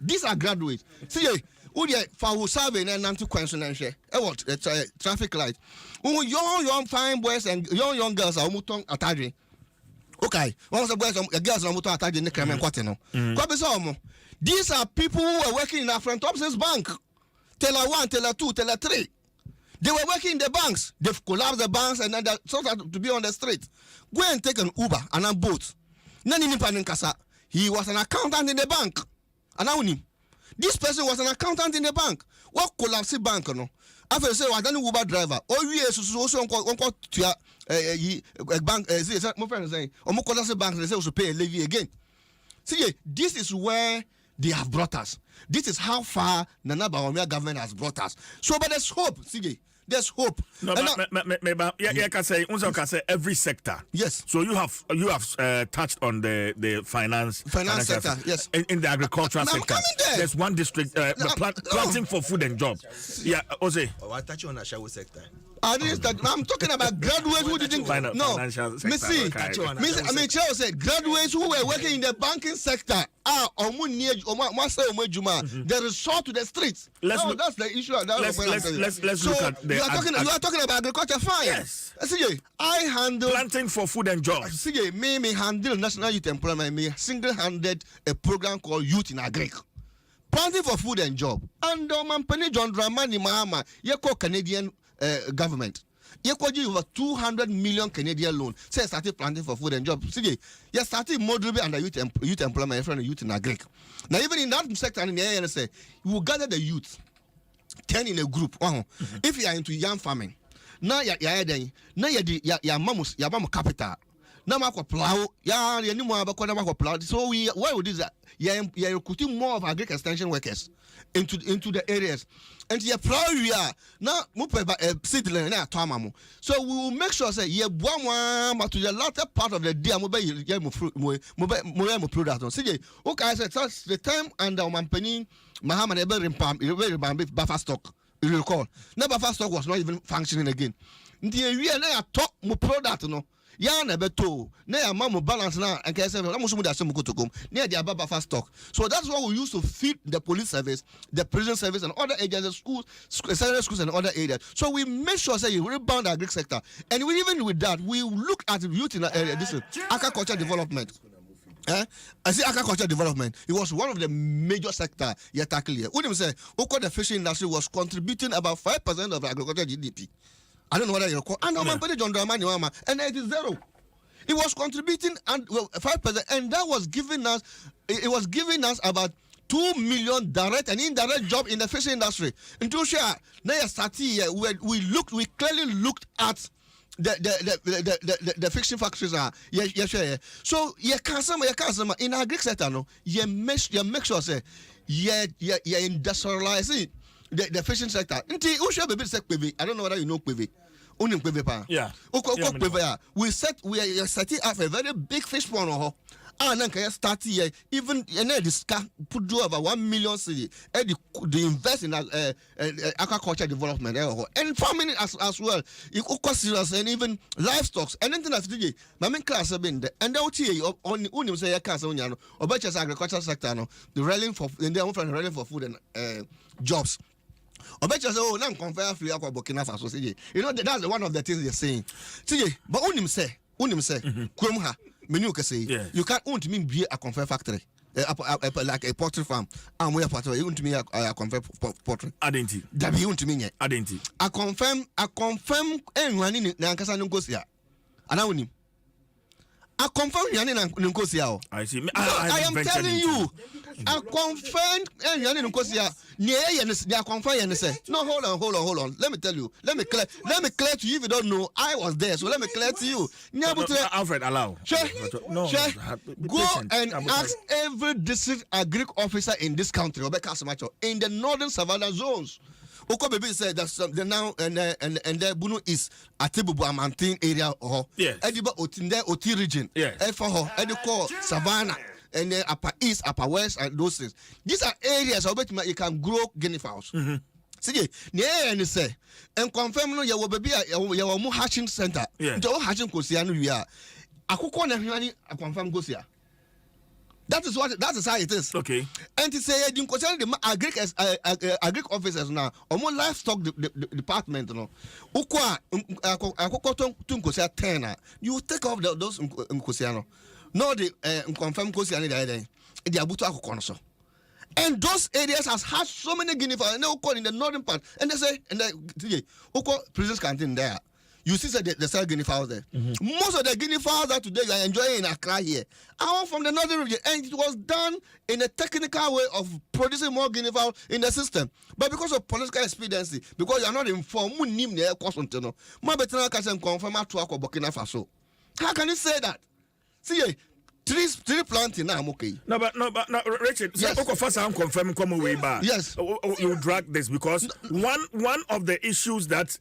These are graduates. See, for survey and nanti question and share. What traffic light. Young fine boys and young girls are muton atari. Okay. Once the boys girls are muton atari ne kreme kwateno. Kwa these are people who were working in Afran Thompson's bank. Teller 1, Teller 2, Teller 3. They were working in the banks. They've collapsed the banks and then they started to be on the street. Go and take an Uber and a boat. He was an accountant in the bank. And this person was an accountant in the bank. What collapsed the bank? No? After say, I don't know Uber driver. Oh, yes, also to a bank. My friend is saying, collapse the bank. They say, also pay a levy again. See, this is where they have brought us. This is how far Nana Bawumia government has brought us. So, but there's hope, CJ. There's hope. No, but can say every sector. Yes. So you have touched on the finance sector. Yes. In the agricultural sector. Coming there. There's one district planting for food and job. Yeah, Jose. I touch on a shower sector. I'm talking about graduates who didn't. Missy, graduates who were working in the banking sector. They resort to the streets. That's the issue. Let's look at the. You are talking about agriculture. Fine. Yes. CJ, I handle planting for food and jobs. CJ, me handle national youth employment. Me single-handed a program called Youth in Agric. Planting for food and job. And Mampeni John Dramani Mahama, Yeko Canadian government. Yeko over 200 million Canadian loan. Say started planting for food and job. CJ, you started moderately under youth employment from the youth in Agric. Now even in that sector, in the area, say you will gather the youth 10 in a group. If you are into yam farming, now you are then now you mamus capital. Now mako plow ya ni mo abako na mako plow. So why would this you are recruiting more of agric extension workers into the areas. And you plow you are now seedling na to. So we will make sure say you but to the latter part of the day mo product. CJ okay, I said that's the time under Mampeni Mahama Ebe buffer stock. You recall. Now buffer stock was not even functioning again. Nti we na top mo product no. Ya na beto na ya mamu balance na and say na musumu da semu kotokom na dia buffer stock. So that's what we use to feed the police service, the prison service and other agencies, schools, secondary schools and other areas. So we make sure say you rebound the agric sector. And we, even with that, we look at youth in this agriculture development. I see agriculture development. It was one of the major sectors you tackle here. What do you say? The fishing industry was contributing about 5% of agriculture GDP. I don't know whether you recall. And and it is zero. It was contributing and 5%, and that was giving us. It was giving us about 2 million direct and indirect job in the fishing industry. In Tusha, we clearly looked at the fishing factories are so you can't in our Greek sector no you make sure say you industrialize the fishing sector. I don't know whether you know Kweve. Yeah. We are setting up a very big fish pond. And then start here, even this put do over 1 million city. They invest in agriculture development and farming as well. You serious and even livestock. And anything that's DJ. My main class have been there. And the OTA on say a class on Yano or better agriculture sector no. The rallying for rallying for food and jobs. I bet you say, now confer free aqua Burkina Faso. You know that's one of the things they're saying. CJ, but unim say, Kromha. You can't own to me be a confer factory, like a poultry farm. And we are part of it. You want to me a confer poultry. Identity. That be to me. Identity. I confirm. Anyone in Nankasa Nungosia. And I win him. I confirm Nungosia. I see. I am telling you. I confirmed Nungosia. I confirm and say, no, hold on. Let me tell you. Let me clear to you if you don't know. I was there, so let me clear to you. Alfred, allow. Go and ask every district agric officer in this country, in the northern savannah zones. Oko baby said that the now and the Bunu is Atibubu Amantin area or Ediba Otinde Oti region. For Ediko Savannah. And then upper east, upper west, and those things. These are areas where you can grow guinea fowls. See, and say, and confirm no, you will be a hatching center. The hatching Kosiano, we are. I could call everybody a confirm Gosia. That is how it is. Okay. And to say, you concern the agric officers now, or more livestock department, no. Ukwa, Tunkosia Tena, you take off those Nkosiano. No, the confirmed Kosiani the Abuto Akokonoso. And those areas has had so many guinea fowls, and they call in the northern part. And they say, and they prisons canteen there. You see, they sell guinea fowls there. Most of the guinea fowls that today you are enjoying in Accra here are from the northern region, and it was done in a technical way of producing more guinea fowls in the system. But because of political expediency, because you are not informed, how can you say that? See, Three planting now, I'm okay. No, Richard. Yes. So, first, I'm confirming come away back. Yes. You drag this because one of the issues that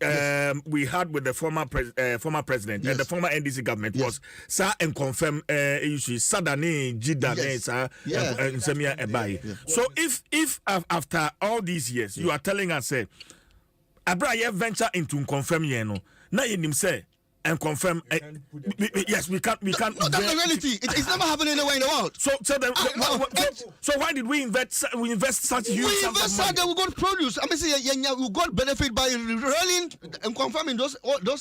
we had with the former president and the former NDC government was sir and confirm issue Sadani Jidane sir and Semia Ebai. So if after all these years you are telling us say Abraya venture into confirm yeno na yenim say and confirm yes we can't no, that's the reality. It's never happened anywhere in the world. So why did we invest such huge we invest so that we got produce. I mean say we got benefit by rolling and confirming those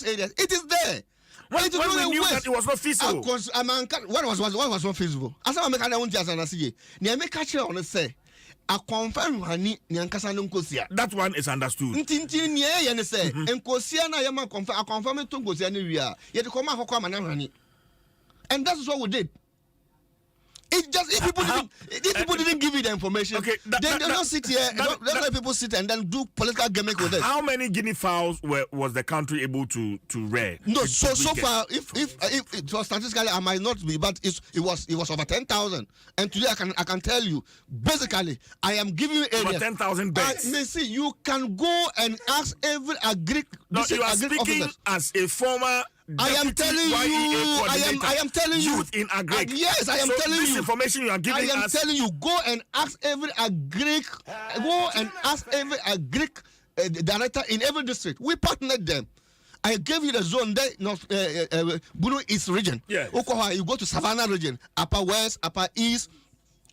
areas. It is there. When we knew that it was not feasible. What was not feasible? As I make an own jazz and I see you make catch on say a confirm honey nyankasa no nkosia. That one is understood. Ntintin nie ye ne say nkosia na yema confirm a confirm to nkosia ne wi a ye de koma akokwa ma na hwani. And that's what we did. It just if people didn't give you the information, okay, they don't sit here. Don't let people sit and then do political gimmick with it. How many guinea fowls was the country able to rear? No, so far, if it was statistically, I might not be, but it was over 10,000. And today I can tell you, basically, I am giving you areas. Over 10,000 beds. See, you can go and ask every agric. No, you are speaking officers. as a former. I am telling you. I am telling you. Youth in agric. Yes, I am telling you. This information you are giving us. I am telling you. Go and ask every agric. Go and ask every agric director in every district. We partnered them. I gave you the zone there, Bunu East region. Yeah. Okoha, you go to Savannah region, Upper West, Upper East.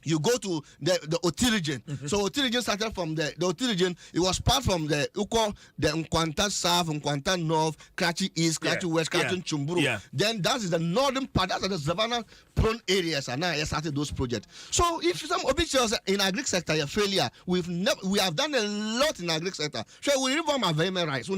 You go to the Oti region. So Oti region started from the Oti region. It was part from the Nkwanta South, Nkwanta North, Krachi East, Krachi West, Krachi Chumburu. Yeah. Then that is the northern part. That's the Savannah prone areas, and now I started those projects. So if some officials in agric sector are failure, we have done a lot in agric sector. So we reform our environment rights.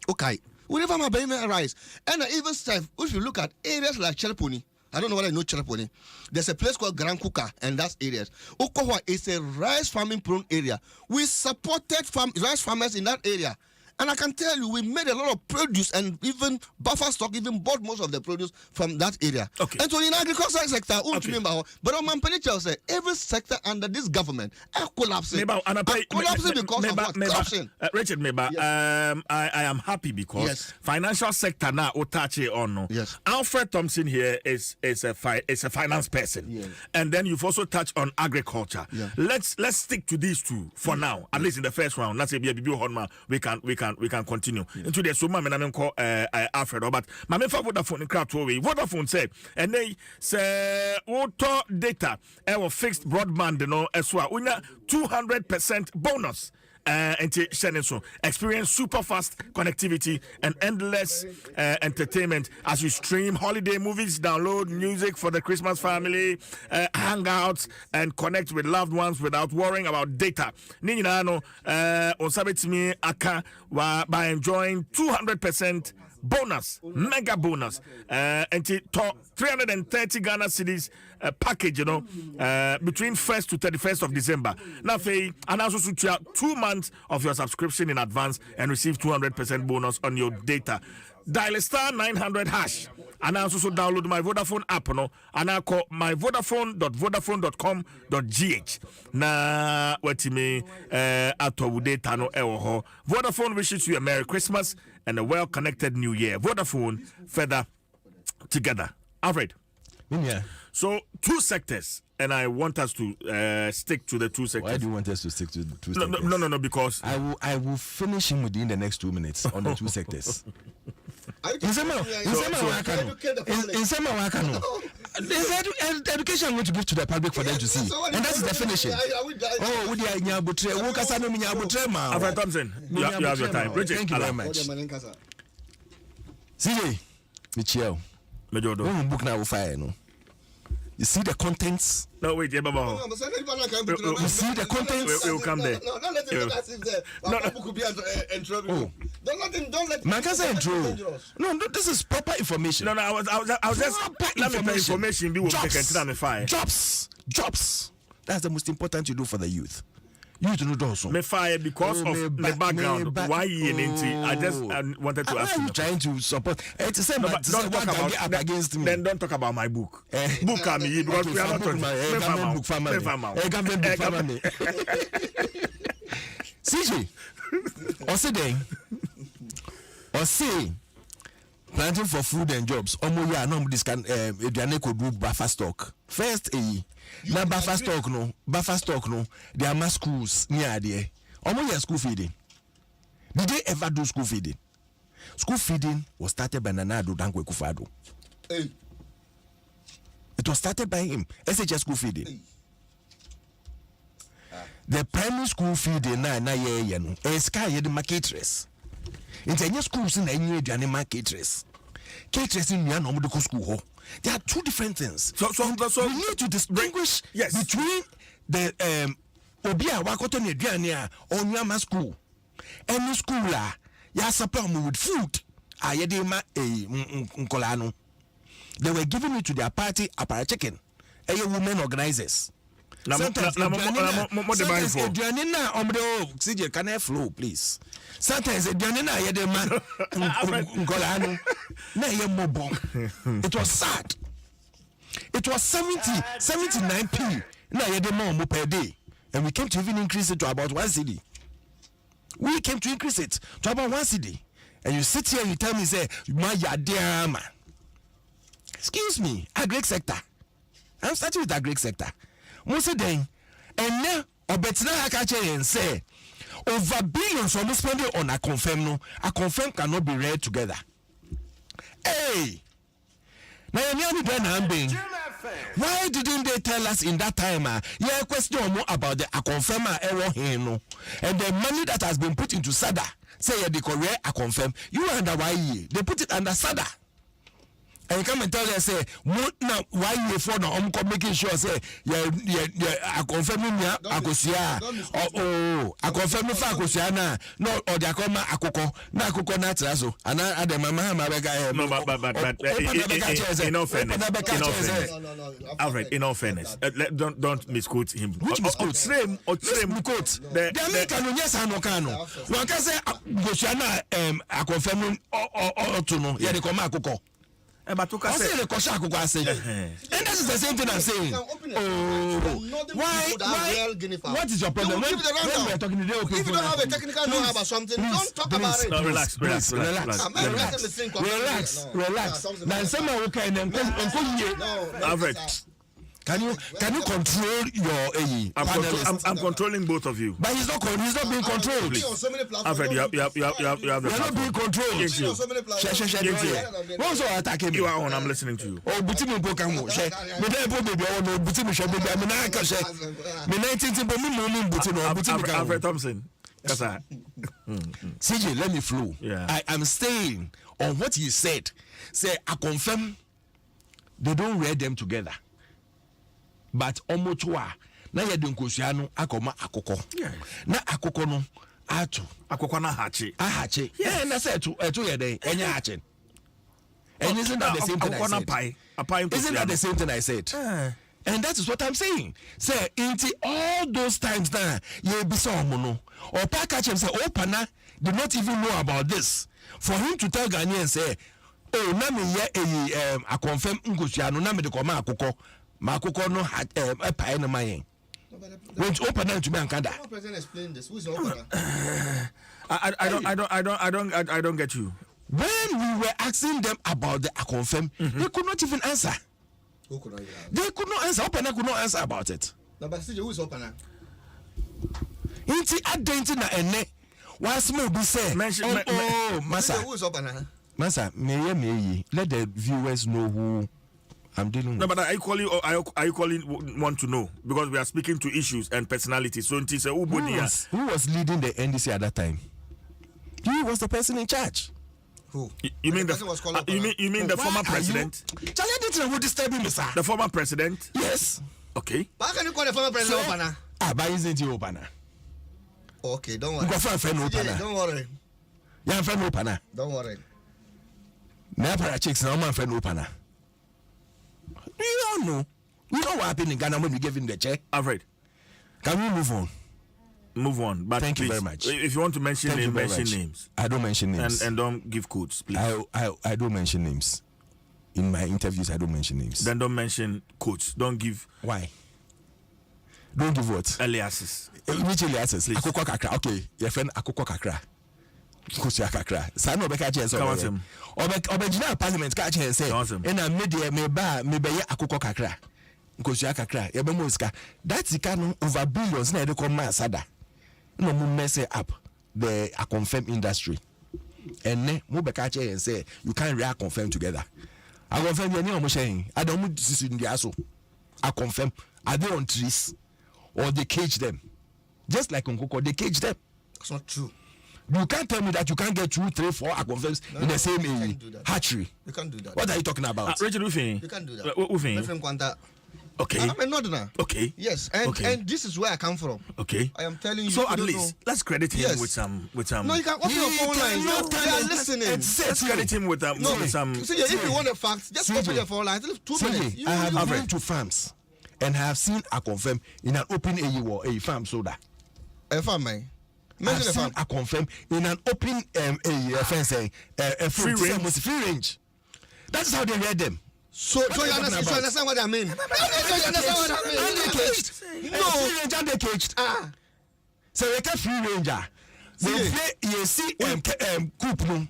Okay, we reform our environment rights, and even if you look at areas like Chereponi. I don't know whether I know Chereponi. There's a place called Grand Kuka, and that's areas. Okohwa is a rice farming prone area. We supported rice farmers in that area. And I can tell you, we made a lot of produce and even buffer stock, even bought most of the produce from that area. Okay. And so in agriculture sector, but on Mampenicha say every sector under this government are collapsing. Collapsing because of what? Corruption. Richard Meba, I am happy because financial sector now Otache on. Yes. Alfred Thompson here is a finance person. Yes. And then you've also touched on agriculture. Yeah. Let's stick to these two for now. At least in the first round. Let's say we can continue. Into the suma me na call Alfred, but my me fa Vodafone in crowd way. Vodafone say and they say auto data fixed broadband no eswa unya 200% bonus. Experience super fast connectivity and endless entertainment as you stream holiday movies, download music for the Christmas family, hangouts, and connect with loved ones without worrying about data. Ninano osabetimi aka by enjoying 200% bonus, mega bonus, and to 330 Ghana cedis package, between 1st to 31st of December. Now, and also 2 months of your subscription in advance and receive 200% bonus on your data. Dial *900# and I also download my Vodafone app, and I call my vodafone.vodafone.com.gh. Na watime ato data no ewo. Vodafone wishes you a Merry Christmas and a well-connected New Year. Vodafone, further together. Alfred. Yeah. So 2 sectors, and I want us to stick to the 2 sectors. Why do you want us to stick to the 2 sectors? No, because I will finish him within the next 2 minutes on the 2 sectors. Education I'm going to give to the public for them to see, and that's the definition. Oh, Alfred Thompson, you have your time. Richard, thank you very much. CJ, Michelle, book now fire, no. You see the contents? No, wait, You see the contents? We'll come there. Don't let man can say intro. No, this is proper information. No, I was just let me information be Jobs. That's the most important you do for the youth. You to know Dawson. Me fire because of the background. Why you I just wanted to ask you. Trying to support. It's the same. No, but don't talk about against me. Then don't talk about my book. Book on me because we are not talking. Government book family. Government book family. CJ. Or planting for food and jobs. Omo ya no this can eduane ko do buffer stock. First na buffer stock no. There are schools near there. Omo ya school feeding. Did they ever do school feeding? School feeding was started by Nana Addo Dankwa Akufo-Addo. Hey. It was started by him. SHS school feeding. Hey. The primary school feeding na ye no. Sky ye the marketers. In the schools in the animal caterers. Caterers in the medical school. There are two different things. So we need to distinguish between the Obia Wakoto Nedania or Nyama school. Any schooler, ya supply with food. Ayedema Nkolano. They were giving it to their party apara chicken. Women organizers. Sometimes CJ, can I flow, please? Sometimes it was sad. It was 79p per day, and we came to even increase it to about 1 cedi. We came to increase it to about 1 cedi, and you sit here and you tell me, say, my yadama. Excuse me, agri sector. I'm starting with agri sector. Most then, and now, Obetina Hakache and say, over billions almost spending on a confirm. No, a confirm cannot be read together. Hey, now why didn't they tell us in that time? Yeah, question more about the a confirmer error here, no, and the money that has been put into SADA. Say the correct a confirm. You under why they put it under SADA. And you come and tell them, say, now why you for now? I'm making sure, say, I confirm me, Akosia, I confirm me for Akosia, no, or the Akoma Akoko, Nakoko Natsazo, and I the Mama Mabega. No, but Alfred, in all fairness, don't misquote him. Which misquote? Same. The American, yes, I know Kano. One can say, Gosiana, I confirm or to know, yeah, the Koma Akoko. But and that is the same thing I'm saying. Why? What is your problem? When we are talking today, if you don't have a technical know about something, don't talk about it. No, relax. Now, someone who can Alfred. Can you control your I'm controlling both of you. But he's not being controlled. Alfred, you have the You're not being controlled. What's all attacking me? You are on, I'm listening to you. Oh, Butimu Pokamu. Alfred Thompson. CJ, let me flow. Yeah. I am staying on what he said. Say, I confirm they don't read them together. But omochwa na yede nkosuano akoma akoko na akoko no ato akoko na hache yeah na say eto yede enya hache. And isn't that the same thing I said? Isn't that the same thing I said? And that is what I'm saying. Say into all those times now ye be so mono or package him say opana did not even know about this. For him to tell Ghanaians say, oh na me ye I confirm nkosuano na me de koma akoko Makoko no had a pie no my when to open them to me and Canada. President explain this. Who's the opener? I don't get you. When we were asking them about the confirm, they could not even answer. Who could not even answer? They could not answer. Opener could not answer about it. No, but still, who's opener? Inti adentina ene. Once more be say. Masa. Who's opener? Masa, me let the viewers know who I'm dealing with. No, but I equally want to know because we are speaking to issues and personalities. So who was leading the NDC at that time? He was the person in charge. Who? You mean the former president? Charlie didn't who disturb him, sir. The former president? Yes. Okay. Why can you call the former president opener? But isn't he opener? Okay, don't worry. You got friend opener. Don't worry. Yeah, friend opener. Don't worry. Never chicks now, my friend opener. You don't know. You know what happened in Ghana when we gave him the check? Alfred. Can we move on? Move on. But thank please, you very much. If you want to mention names, mention names. I don't mention names. And don't give codes, please. I don't mention names. In my interviews, I don't mention names. Then don't mention codes. Don't give. Why? Don't give what? Aliases. Which aliases? Akoko kakra. Okay, your friend Akoko kakra. Kusia kakra. Sa no beka che so. Obejina parliament ka che say. Na media me be ye Akoko kakra. Kusia kakra. Ye be mo sika. That sika no over billions na e dey come asada. No mo mess up the confirm industry. And ne mo beka che say you can't react confirm together. I confirm you no mo saying. I don't mo this in the aso. I confirm. Are they on trees? Or they cage them? Just like Nkoko, they cage them. That's not true. You can't tell me that you can't get 2, 3, 4 confirms in the same hatchery. You can't do that. What are you talking about? Richard, you can't do that. Okay. I'm a northerner. Okay. Yes, and this is where I come from. Okay. I am telling you. So at least let's credit him with some. No, you can open your phone line. They are listening. Let's credit him with some. So if you want the facts, just open your phone line. 2 minutes. I have been to farms and have seen a confirm in an open a farm soda. A farm, man. I've seen a confirm in an open fence a free range. That's how they read them. So you understand what I mean? Caged. No, free range and they caged. So they can free ranger. They play you see coop room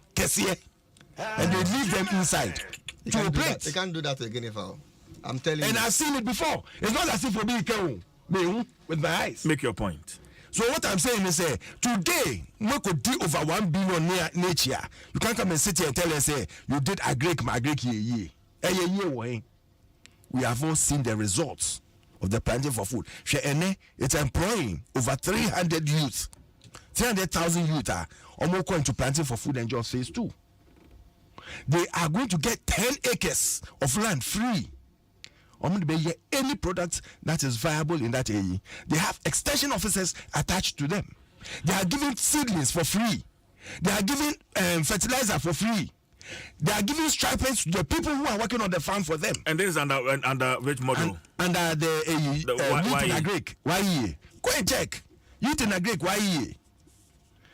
and they leave them inside to operate. They can't do that again if I'm telling you. And I've seen it before. It's not as if for me with my eyes. Make your point. So what I'm saying is, today we could do over 1 billion nature. You can't come and sit here and tell us, you did agree ye. We have all seen the results of the planting for food. It's employing over 300 youth, 300,000 youth are almost going to planting for food and just phase 2. They are going to get 10 acres of land free. Any product that is viable in that area. They have extension officers attached to them. They are giving seedlings for free. They are giving fertilizer for free. They are giving stipends to the people who are working on the farm for them. And this is under which model? Under the Youth in Agric. YE. Go and check. Youth in Agric. YE.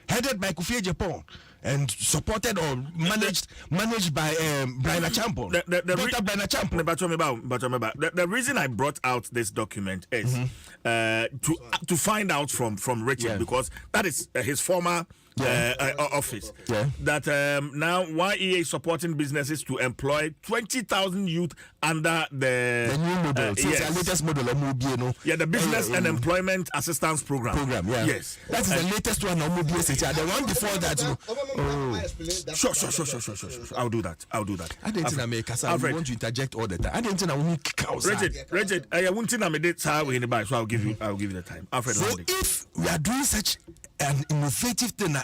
Headed by Kofi Japan. And supported or managed by Brian Champon. The reason I brought out this document is to find out from Richard, because that is his former office. That now YEA is supporting businesses to employ 20,000 youth under the new model. The latest model. The Business and Employment Assistance Program. Yes. That's the latest one. The one before that. Sure. I'll do that. I didn't make us. I want to interject all the time. I didn't know Richard, I won't think I'm a so I'll give you the time. Alfred, so if we are doing such an innovative thing,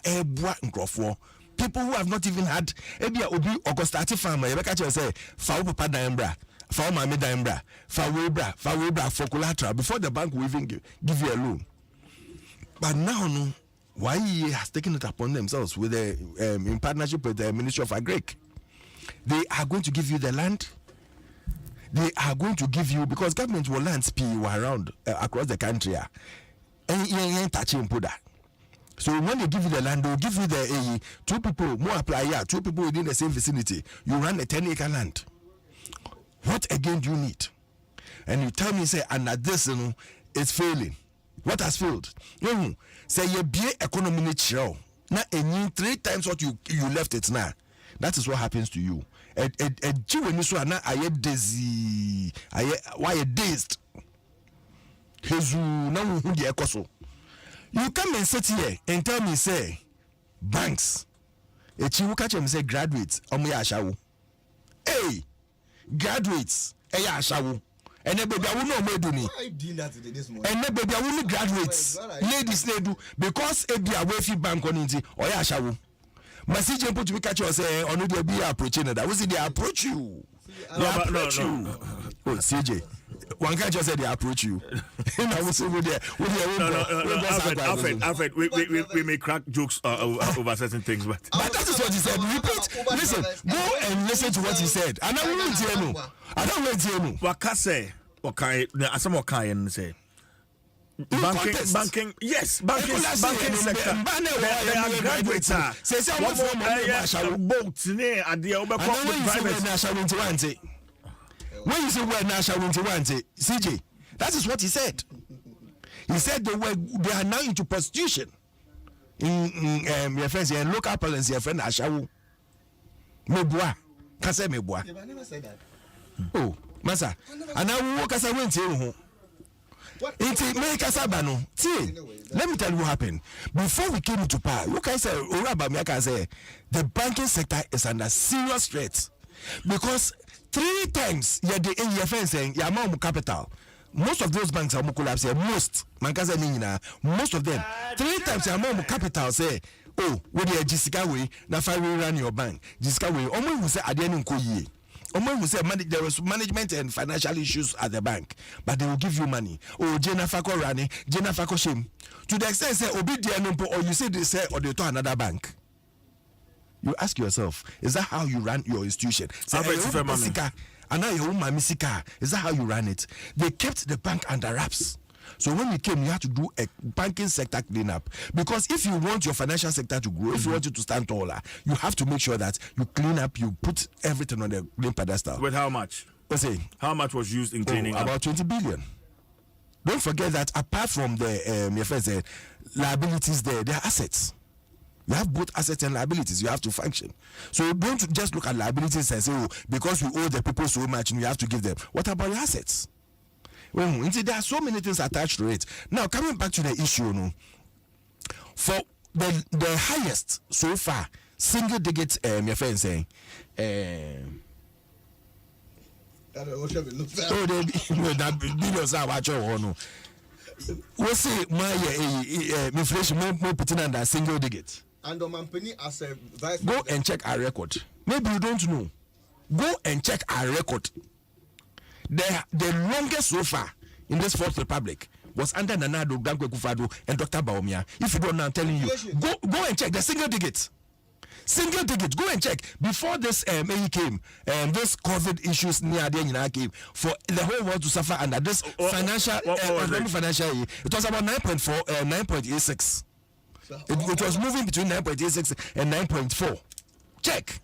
people who have not even had obi Augustati farmer, you can say for papa daimbra, for mami daimbra, for webra for collateral before the bank will even give you a loan. But now YE has taken it upon themselves with in partnership with the Ministry of Agric. They are going to give you the land. They are going to give you, because government will land around across the country. And touching Puda. So when they give you the land, they will give you the 2 people more apply here, 2 people within the same vicinity. You run a 10-acre land. What again do you need? And you tell me, say, and at this, it's failing. What has failed? Say you be economy natural. Now, 3 times what you left it now. That is what happens to you. Why you dazed? You come and sit here and tell me, say, banks. You catch them say graduates. Hey, graduates. And then baby, I will not do me. And then baby, I will graduates. Ladies, they do because it be a wealthy bank on it or ya shawu. Message put to catch you say on the be approaching that. Was it they approach you? They approach you. Oh, CJ. One guy just said they approach you. Alfred, we may crack jokes over certain things, but that is what he said. Repeat. Listen, go and listen to what he said. And I don't tell you. I don't let you know. Wakase, okay, some Wakayan say Banking, yes, banking sector. They are graduates. Boats near at the private. When you say we're national CJ, that is what he said. He said they are now into prostitution. In your friends here, local parents, your friend Ashawu. Meboa. Kase meboa. I never said that. Oh, Masa. And I walk as I went here. Let me tell you what happened. Before we came into power, look, I said, the banking sector is under serious threat because 3 times your friend saying your mom capital. Most of those banks are collapse here. Most of them 3 times your mom capital say, oh, with the Jessica way, now if I run your bank, Jessica way, almost will say I didn't go ye. Almost will say there was management and financial issues at the bank, but they will give you money. Oh, Jennifer Rani, Jennifer Shim. To the extent say Obidia or you say they say or they to another bank. You ask yourself, is that how you run your institution? And now your own Sika, is that how you run it? They kept the bank under wraps. So when you came, you had to do a banking sector cleanup. Because if you want your financial sector to grow, if you want it to stand taller, you have to make sure that you clean up, you put everything on the green pedestal. With how much? Let's say. How much was used in cleaning up? About 20 billion. Don't forget that apart from the your friends, liabilities there are assets. You have both assets and liabilities. You have to function. So don't just look at liabilities and say, oh, because we owe the people so much, we have to give them. What about your assets? Well, there are so many things attached to it. Now, coming back to the issue, for the highest so far, single digit, your friend saying, that billions are what you we'll say my inflation more putting under single digit. And on Mampini as a vice go and check our record. Maybe you don't know. Go and check our record. The longest so far in this Fourth Republic was under Nanado, Dankwe Kufado, and Dr. Baumia. If you don't know, I'm telling you, go and check the single digit. Single digit. Go and check. Before this May came, this COVID issues near the United came for the whole world to suffer under this financial year. It was about 9.4, 9.86. It was moving between 9.86 and 9.4. Check.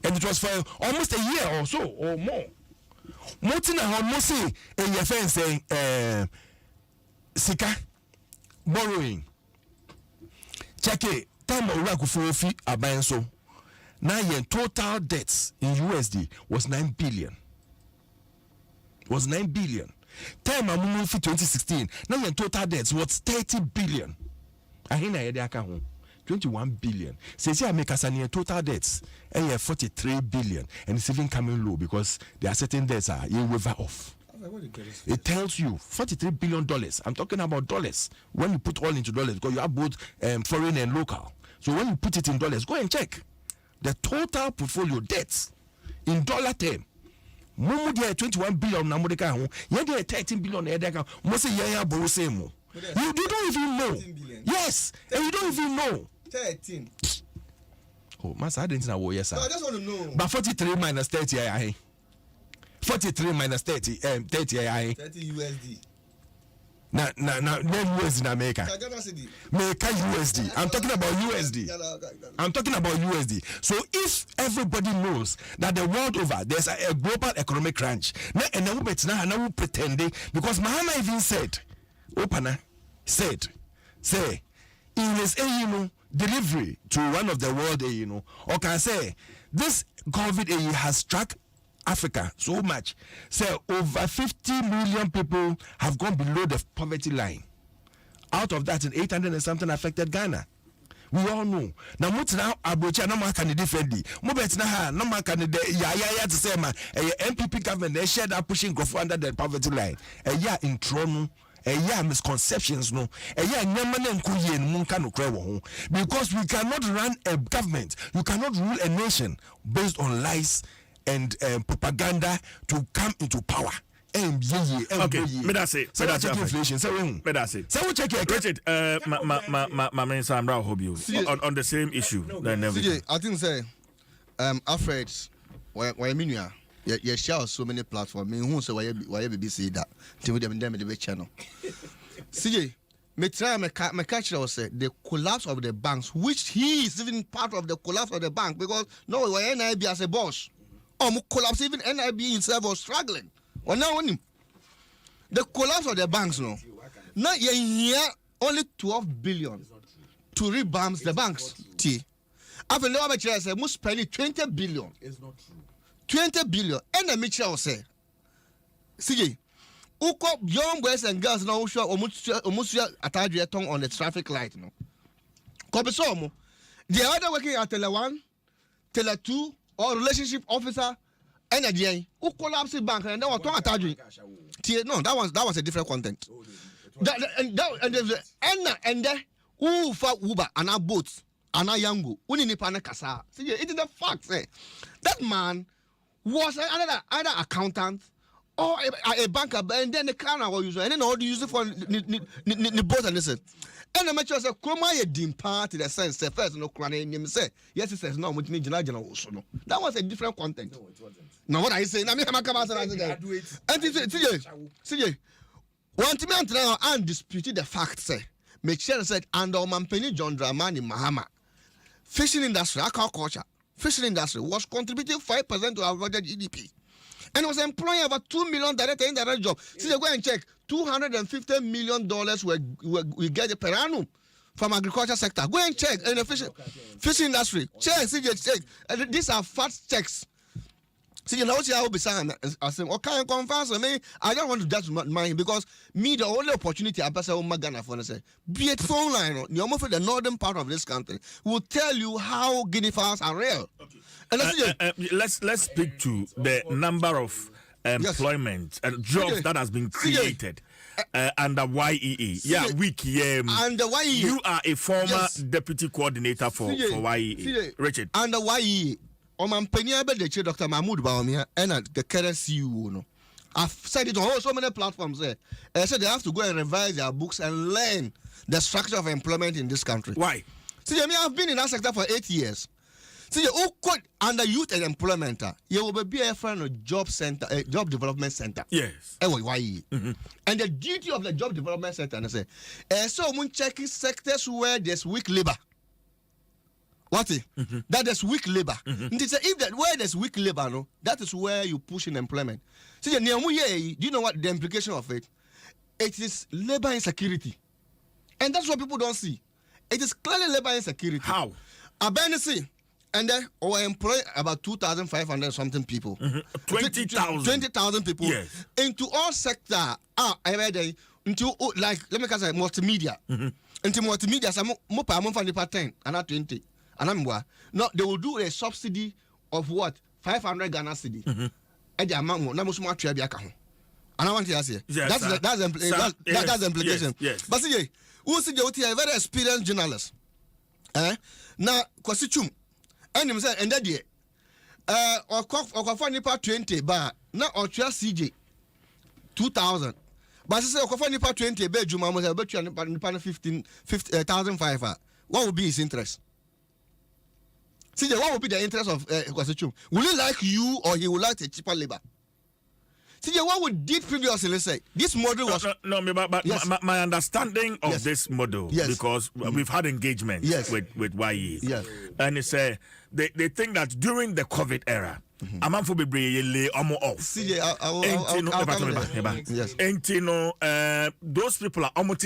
And it was for almost a year or so or more. Motina Homosi and your friend saying Sika borrowing. Check it. Time of Rakufofi Abayanso. Now your total debts in USD was 9 billion. Was 9 billion. Time of Mufi 2016. Now your total debts was 30 billion. Ahina Yediaka home. 21 billion. Says I make us a total debts and 43 billion, and it's even coming low because there are certain debts are you waiver off. It tells you $43 billion. I'm talking about dollars. When you put all into dollars, because you have both foreign and local. So when you put it in dollars, go and check the total portfolio debts in dollar term. Mumu there 21 billion na modeka ho. Ye there 13 billion na edeka. Mo say ye ya borrow same mo. You don't even know. Yes, and you don't even know. 13. Oh, master, I didn't know. Yes, sir. No, I just want to know. But 43 minus 30, 43 minus 30, 30, 30 USD. No USD in America. America USD. I'm talking about USD. I'm talking about USD. So if everybody knows that the world over there's a global economic crunch, and now we pretending because Mahama even said, Opana said, say in his delivery to one of the world or can say this COVID has struck Africa so much. So over 50 million people have gone below the poverty line. Out of that, 800 and something affected Ghana. We all know. Now, what's now Abuja? No man can defend. No man can to say, MPP government they share that pushing growth under the poverty line. In Toronto. Misconceptions no because we cannot run a government, you cannot rule a nation based on lies and propaganda to come into power. Okay, that's it. Inflation. That's it. So we check it. Richard, on the same issue. I think say Alfred why you share so many platforms. Me who say why BBC that. Till them the channel. CJ, me try me catch was say the collapse of the banks, which he is even part of the collapse of the bank because no, when NIB as a boss, collapse even NIB himself was struggling. Or now on him, the collapse of the banks, no, now you hear only 12 billion to revamp the banks. After the other chair say must spend 20 billion. It's not true. 20 billion. And the Mitchell say, CJ. Uko young boys and girls now show almost attach your tongue on the traffic light. No, Kobesomo. The other working at Tele 1, Tele 2, or relationship officer, and a day who collapse the bank and then what attaching. No, that was a different content. And then who for Uber and our boats and our yango, Unipana Casa. See, it is the fact. That man was either accountant. Or a banker, and then the car was used, and then all the use it for the boat and listen. And the match was a chroma dim part in the sense, the first no crying him say, yes, it says no, which needs general also. No, that was a different content. No, it wasn't. Now, what I say, I mean, I'm come out and CJ, one to me now undisputed the fact, say, make sure said, and Penny John Dramani Mahama, fishing industry, aquaculture, fishing industry was contributing 5% to our budget GDP. And was employing about 2 million direct and indirect jobs. See, they go and check $250 million we get per annum from agriculture sector. Go and check in the fishing industry. Check, see, check. And these are fast checks. See, you know what I will be saying? I say, okay, confess me. I don't want to judge mine because me the only opportunity I pass on Magana for say, be it phone line, you almost the northern part of this country will tell you how guinea fowls are real. Okay. Let's speak to the number of employment and jobs that has been created under YEE. Yeah, week. Under YEE, you are a former deputy coordinator for YEE. Richard. Under YEE, Dr. Mahmoud Bawumia and the current CEO. No, I've said it on so many platforms there. I said they have to go and revise their books and learn the structure of employment in this country. Why? See, I mean, I've been in that sector for 8 years. See, you could under youth and employment, you will be a friend of job center, job development center. Yes. And the duty of the job development center, and I say, so we checking sectors where there's weak labor. What? That is weak labor. If that where there's weak labor, no, that is where you push in employment. See, do you know what the implication of it? It is labor insecurity, and that's what people don't see. It is clearly labor insecurity. How? Abenisi. And then we employ about 2,500 something people. 20,000 people into all sector. Into like let me say multimedia. Into multimedia, some more per month and 10 and not 20. And I'm no, they will do a subsidy of what 500 Ghana cedi. And the amount na musu matwa bia ka ho. And I want to say that's the implication. Yes. But see, who see a very experienced journalist. Now Kwasichum. And him say, and that day, or nipa 20 bar, now or CJ 2,000. But say or nipa 20 bed, Juma must have bet you nipa 15,005. What would be his interest? CJ, what would be the interest of Kwasichum? Will he like you or he would like a cheaper labor? CJ, what we did previously, let's say, this model was... But yes. my understanding of this model, because we've had engagement with YE, and it's they think that during the COVID era, a man for be off. CJ, those people are almost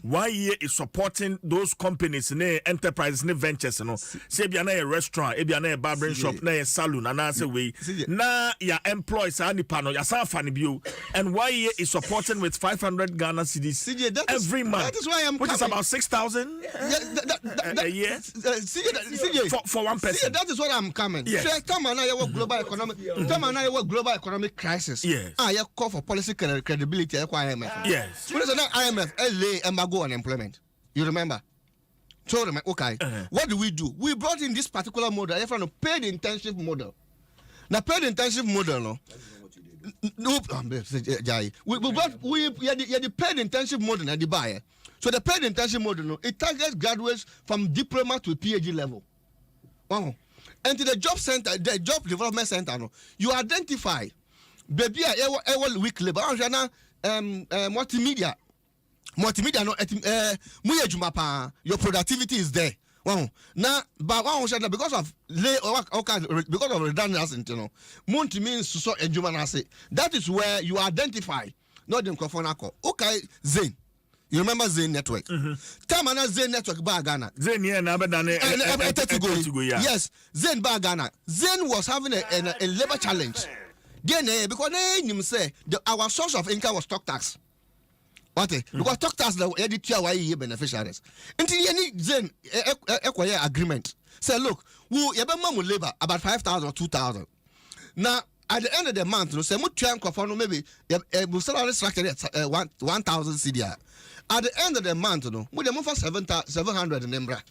YE is supporting those companies, enterprises, ventures, say be a restaurant, a barbering shop, a saloon, and I say we na ya employees are pano, ya fan view, and YE is supporting with 500 Ghana cedis every month. That is why I'm which is about 6,000 a year for one person. That is what I'm coming. Yes. Come on, now global economic crisis. Yes. You call for policy credibility. IMF. Yes. What is that IMF? LA embargo on employment. You remember? So okay. What do? We brought in this particular model. I found a paid intensive model. Now paid intensive model, no. We had the paid intensive model at the buyer. So the paid intensive model, no, it targets graduates from diploma to PhD level. Wow. And to the job center, the job development center, no, you identify baby weak labor, multimedia. multimedia no muye juma pa your productivity is there. Wow. Now, but one said because of because of redundancy, you know, month means so enjumanasi. That is where you identify not the microphone. Okay, Zain. You remember Zain Network? Tamana Zain Network ba Ghana. Zain yeah, na bedane. Yes, Zain ba Ghana. Zain was having a labor challenge. Then because him say our source of income was stock tax. What? Because talk to us the editor why you beneficiaries. Until any Zen acquire agreement. Say, look, who will labor about 5,000 or 2,000. Now, at the end of the month, you say, maybe we salary structure 1,000 CDR. At the end of the month, you know, we the for 700 in Embra.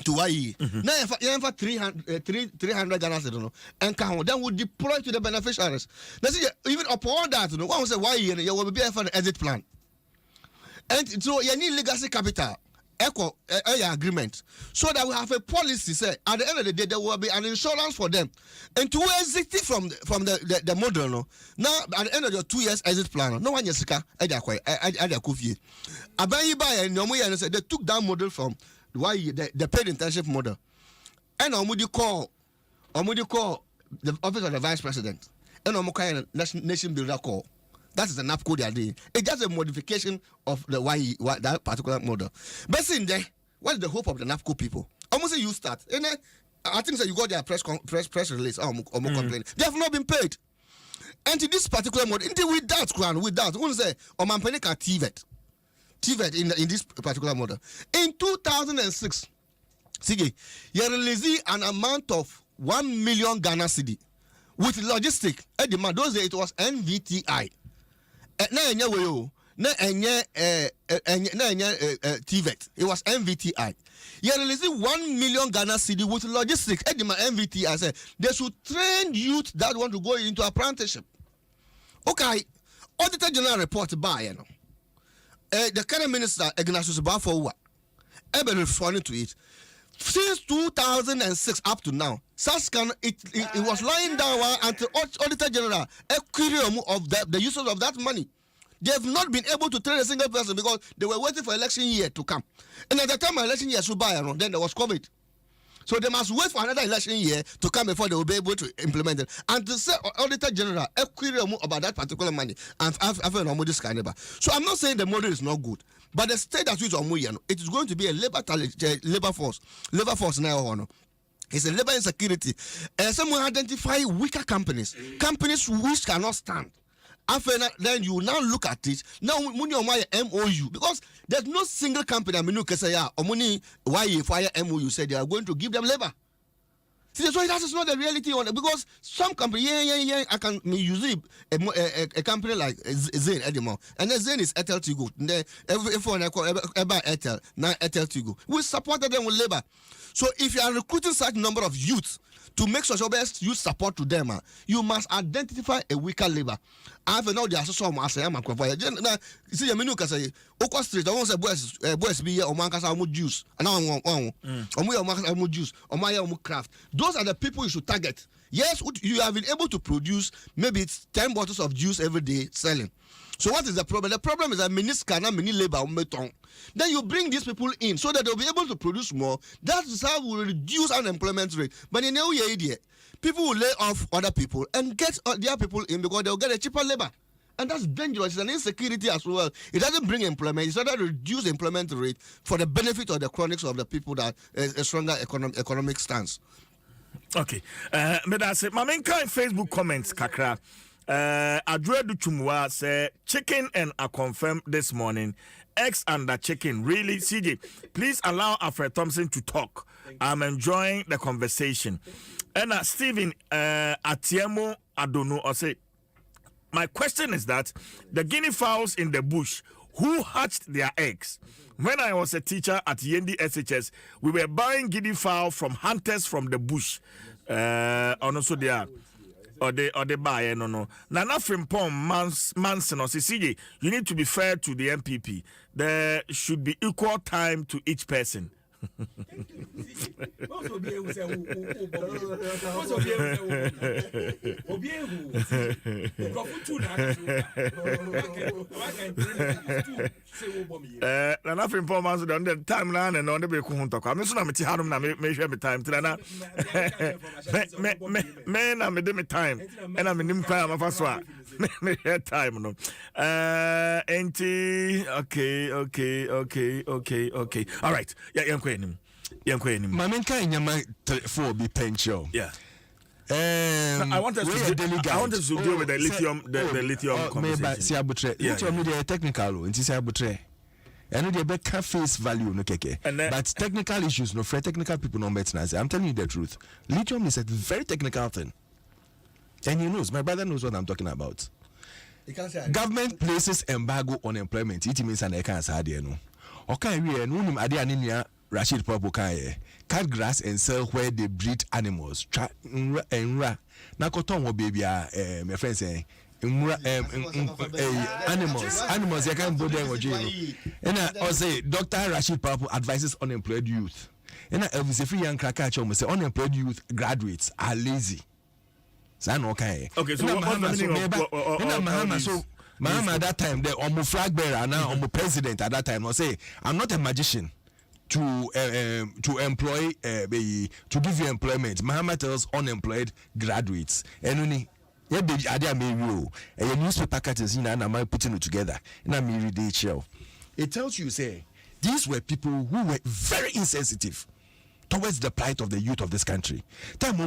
To why now for 300 Ghana cedis, no, and then we deploy to the beneficiaries. That's even upon that, you know, one will say why you will be for an exit plan, and so you need legacy capital, agreement, so that we have a policy. Say at the end of the day there will be an insurance for them, and to exit from the model. No, now at the end of your 2 years exit plan, no one yesika Kofi. Abayi buy and Nomu say they took that model from. Why the paid internship model, and Omudi call the office of the vice president, and Omukai nation builder call. That is the NAPCO they are doing. It's just a modification of the that particular model. But in there, what is the hope of the NAPCO people? Almost you start, and I think that you got their press release. Complain. They have not been paid. And to this particular model, without, who say Omampanika TVET in this particular model. In 2006, Sige, you released an amount of 1 million Ghana cedi with logistic. At the those days it was NVTI. TVET. It was NVTI. You released 1 million Ghana cedi with logistics. At the NVTI said they should train youth that want to go into apprenticeship. Okay, Auditor General report by you know. The current minister Ignatius Bafowa ever responding to it since 2006 up to now. Saskan it was lying down until Auditor General a query of the uses of that money. They have not been able to train a single person because they were waiting for election year to come. And at the time election year should buy then there was COVID. So they must wait for another election year to come before they will be able to implement it. And to say Auditor General a query about that particular money and after this kind of. So I'm not saying the model is not good, but the state that which it is going to be a labor force now. It's a labor insecurity. Someone identify weaker companies which cannot stand. After then you now look at it. Now money on my MOU because there's no single company I can say or money why you fire MOU said they are going to give them labor. See, so that is not the reality on it because some company I can use a company like Zain anymore and then Zain is Airtel Tigo. If one about Airtel now Airtel Tigo we supported them with labor. So if you are recruiting such number of youths to make sure your best use support to them, you must identify a weaker labor. I have know the association I say I'm a see the menu can say Oko Street, I want to say boys be here or man can juice and now I juice or my craft. Those are the people you should target. Yes, you have been able to produce maybe it's 10 bottles of juice every day selling. So what is the problem? The problem is that mini labor. Then you bring these people in so that they'll be able to produce more. That is how we reduce unemployment rate. But in no idea, people will lay off other people and get their people in because they'll get a cheaper labor. And that's dangerous. It's an insecurity as well. It doesn't bring employment. It's rather reduce employment rate for the benefit of the chronics of the people that a stronger economic stance. Okay. But that's it. My main kind Facebook comments, Kakra. Adredu Chumwa say chicken and I confirm this morning. Eggs and the chicken. Really, CJ, please allow Alfred Thompson to talk. I'm enjoying the conversation. And Stephen Atiemo Adono or say, my question is that the guinea fowls in the bush, who hatched their eggs? When I was a teacher at Yendi SHS, we were buying guinea fowl from hunters from the bush. Also there. Or they buy no. Nana Frimpong Manson or CCJ, you need to be fair to the MPP. There should be equal time to each person. Also be able to say also be able to na nothing performance on the time na and on the be kun talk. I'm so na me ti hanom na me share me time tira na. Me na me de me time. And I'm nim kwa ma fa so a. Me share time no. Okay. All right. Yeah, Mamen kan nyama for be pension. Yeah. I want us to deal with the lithium, the lithium conversation. Lithium is technical, and it's abutre. And the better face value no keke. But technical issues, no for technical people no better. I'm telling you the truth. Lithium is a very technical thing, and he knows. My brother knows what I'm talking about. Government places embargo on employment. It means an ekansa ade no. Okay, we no nim ade anenia Rashid Purple cut grass and sell where they breed animals. Na koton wo baby my friend say animals you can go there or jail. And I say Dr. Rashid Purple advises unemployed youth. And I was a free young cracker say unemployed youth graduates are lazy. So okay, so what's the meaning of Mahama at that time, the flag bearer now, president at that time, will say, I'm not a magician to employ, to give you employment. Mahama tells unemployed graduates. And only, yeah, baby, I may rule. And your newspaper cutters, and I'm putting it together. And I'm reading it. It tells you, say, these were people who were very insensitive towards the plight of the youth of this country. Then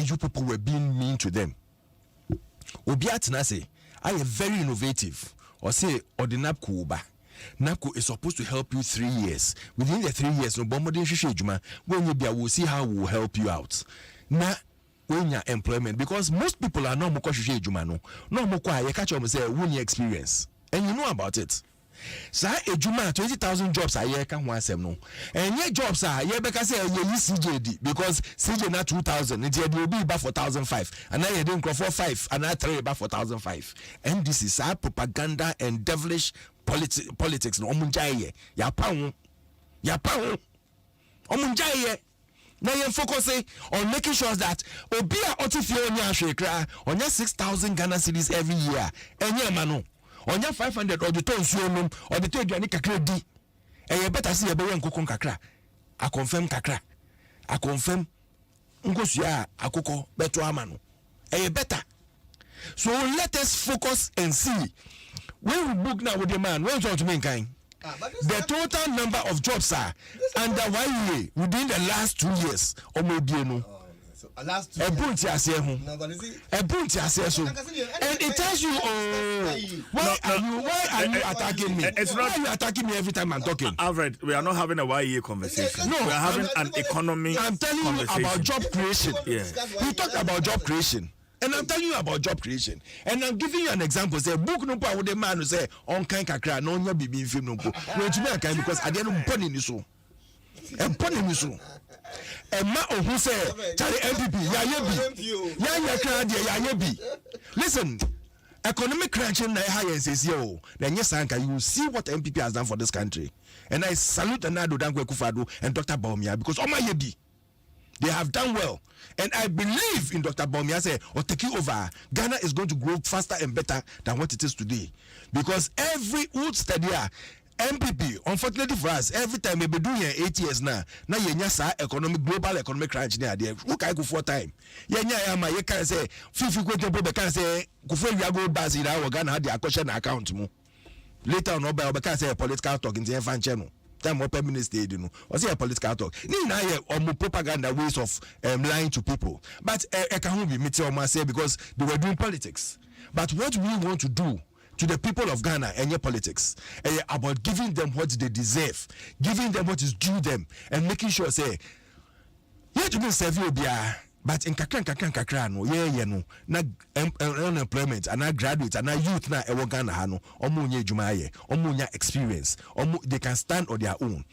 you people were being mean to them. Obiatina say, I am very innovative. Or say, Ordinap Kuba. NAPCO is supposed to help you 3 years. Within the 3 years, no bombardier juma. When you be, we'll see how we'll help you out. Na when your employment, because most people are no more juma no more you catch them say when your experience. And you know about it. So a juma 20,000 jobs a year can one sem no. And your jobs are yeah because say you CJD because CJ na 2,000 it will be about 4,500 and now you didn't go for 5 and now 3 about 4,500 and this is our propaganda and devilish politics no omunjaye ya pawo omunjaye. Now you focus on making sure that obia otifio nya hwekra onya 6,000 Ghana cedis every year enye mano onya 500 or the ton suonum or the to aduane kakra di e better see e be nkokon kakra I confirm kakra I confirm ngosua akoko beto amano e better. So let us focus and see when we book now with the man when you to mean kind the total number of jobs are under 1 year within the last 2 years omodieno last 2 years and it tells you why are you attacking me? It's not you attacking me every time I'm talking. Alfred, we are not having a 1 year conversation. No, we are having an economy. I'm telling you about job creation. Yeah. We talked about job creation. And I'm telling you about job creation. And I'm giving you an example. Say, book no power with the man who say, on kind kakra, no nya bibi film no po. Wait to me kind because I didn't put in so. And put in so. And ma who say, Charlie MPP, ya yebi. Listen, economic crunching na high says yo. Then yes, Anka, you will see what MPP has done for this country. And I salute Nado Dankwe Kufado and Dr. Baumia because oh my yebi. They have done well. And I believe in Dr. Baumia say, or taking over, Ghana is going to grow faster and better than what it is today. Because every old study, MPP, unfortunately for us, every time we be doing 8 years now you nyasa global economic crunch near there. Who can go for time? You can say, Fifi can say, go basi na Ghana had the question account. Later on, I can say political talk in the fan channel. Time open minister, or say a political talk. Ni propaganda ways of lying to people. But I can't be say because they were doing politics. But what we want to do to the people of Ghana and your politics about giving them what they deserve, giving them what is due them, and making sure say, yeah, to be serve you but in kakran no no na unemployment and na graduates and na youth na e Ghana ha no omo nya adwuma aye omo nya experience they can stand on their own.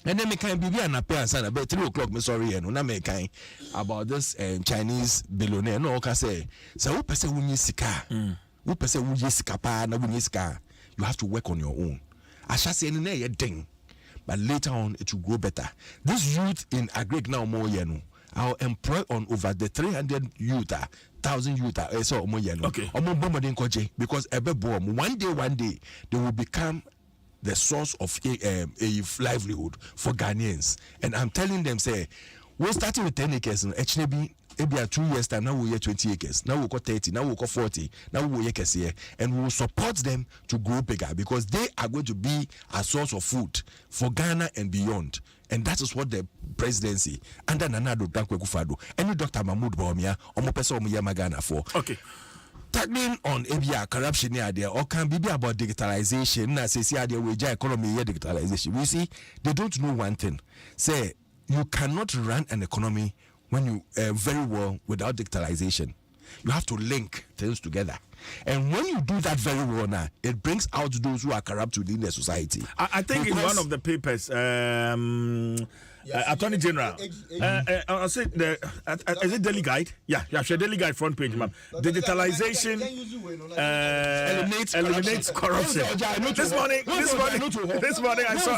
And then me can be an appearance and about 3 o'clock me sorry no na me kan about this Chinese billionaire no can say who person who need sika who person who need sika pa na who need sika you have to work on your own. I shall say na ye ding but later on it will grow better. This youth in agric now more yenu. I'll employ on over the 300 youth, 1,000 youth. So okay. Because one day they will become the source of a livelihood for Ghanaians. And I'm telling them, say, we're starting with 10 acres. HNB, maybe 2 years time, now we're 20 acres. Now we've got 30, now we've got 40, now we're here. And we will support them to grow bigger because they are going to be a source of food for Ghana and beyond. And that is what the presidency under Nanado Dankwe Kufado, any Dr. Mahmoud Bawumia, Omopeso Omiyama Ghana for. Okay. Tackling on ABR corruption here, or can be about digitalization. Now, say, the wage economy here, digitalization. We see, they don't know one thing. Say, you cannot run an economy when you very well without digitalization. You have to link things together. And when you do that very well now, it brings out those who are corrupt within the society. I think in one of the papers, Attorney General, I said, is it Daily Guide? Yeah, Daily Guide front page, ma'am. Digitalization eliminates corruption. This morning, I saw.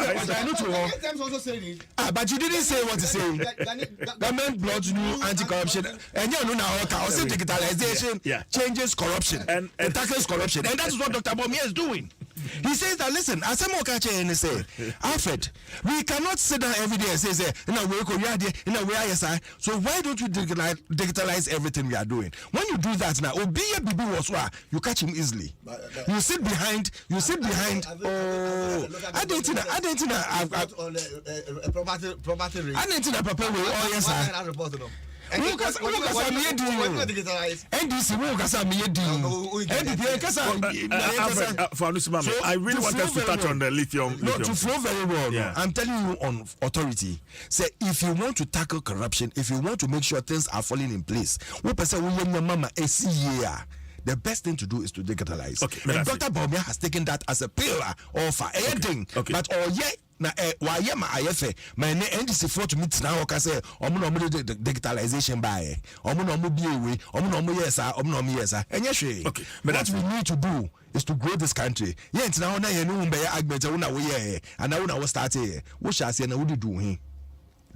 But you didn't say what to say. Government brought new anti-corruption, and you know now, digitalization changes corruption and tackles corruption, and that's what Dr. Bawumia is doing. He says that, listen, as I'm and say, Alfred, we cannot sit down every day and say, so why don't you digitalize everything we are doing? When you do that now, you catch him easily. You sit behind. I didn't know. I really want us to touch on the lithium. To flow very well. Yeah. I'm telling you on authority. Say if you want to tackle corruption, if you want to make sure things are falling in place, the best thing to do is to digitalize. Okay, and Dr. Bawumia has taken that as a pillar of anything. Okay. But na wayema ayefe man NDC for to meet now ka say omo digitalization by omo biewe omo yesa enye hwe. Okay, what we need to do is to grow this country. Yet now na ye no be argument una we here and now we start here. We shall say na we do hin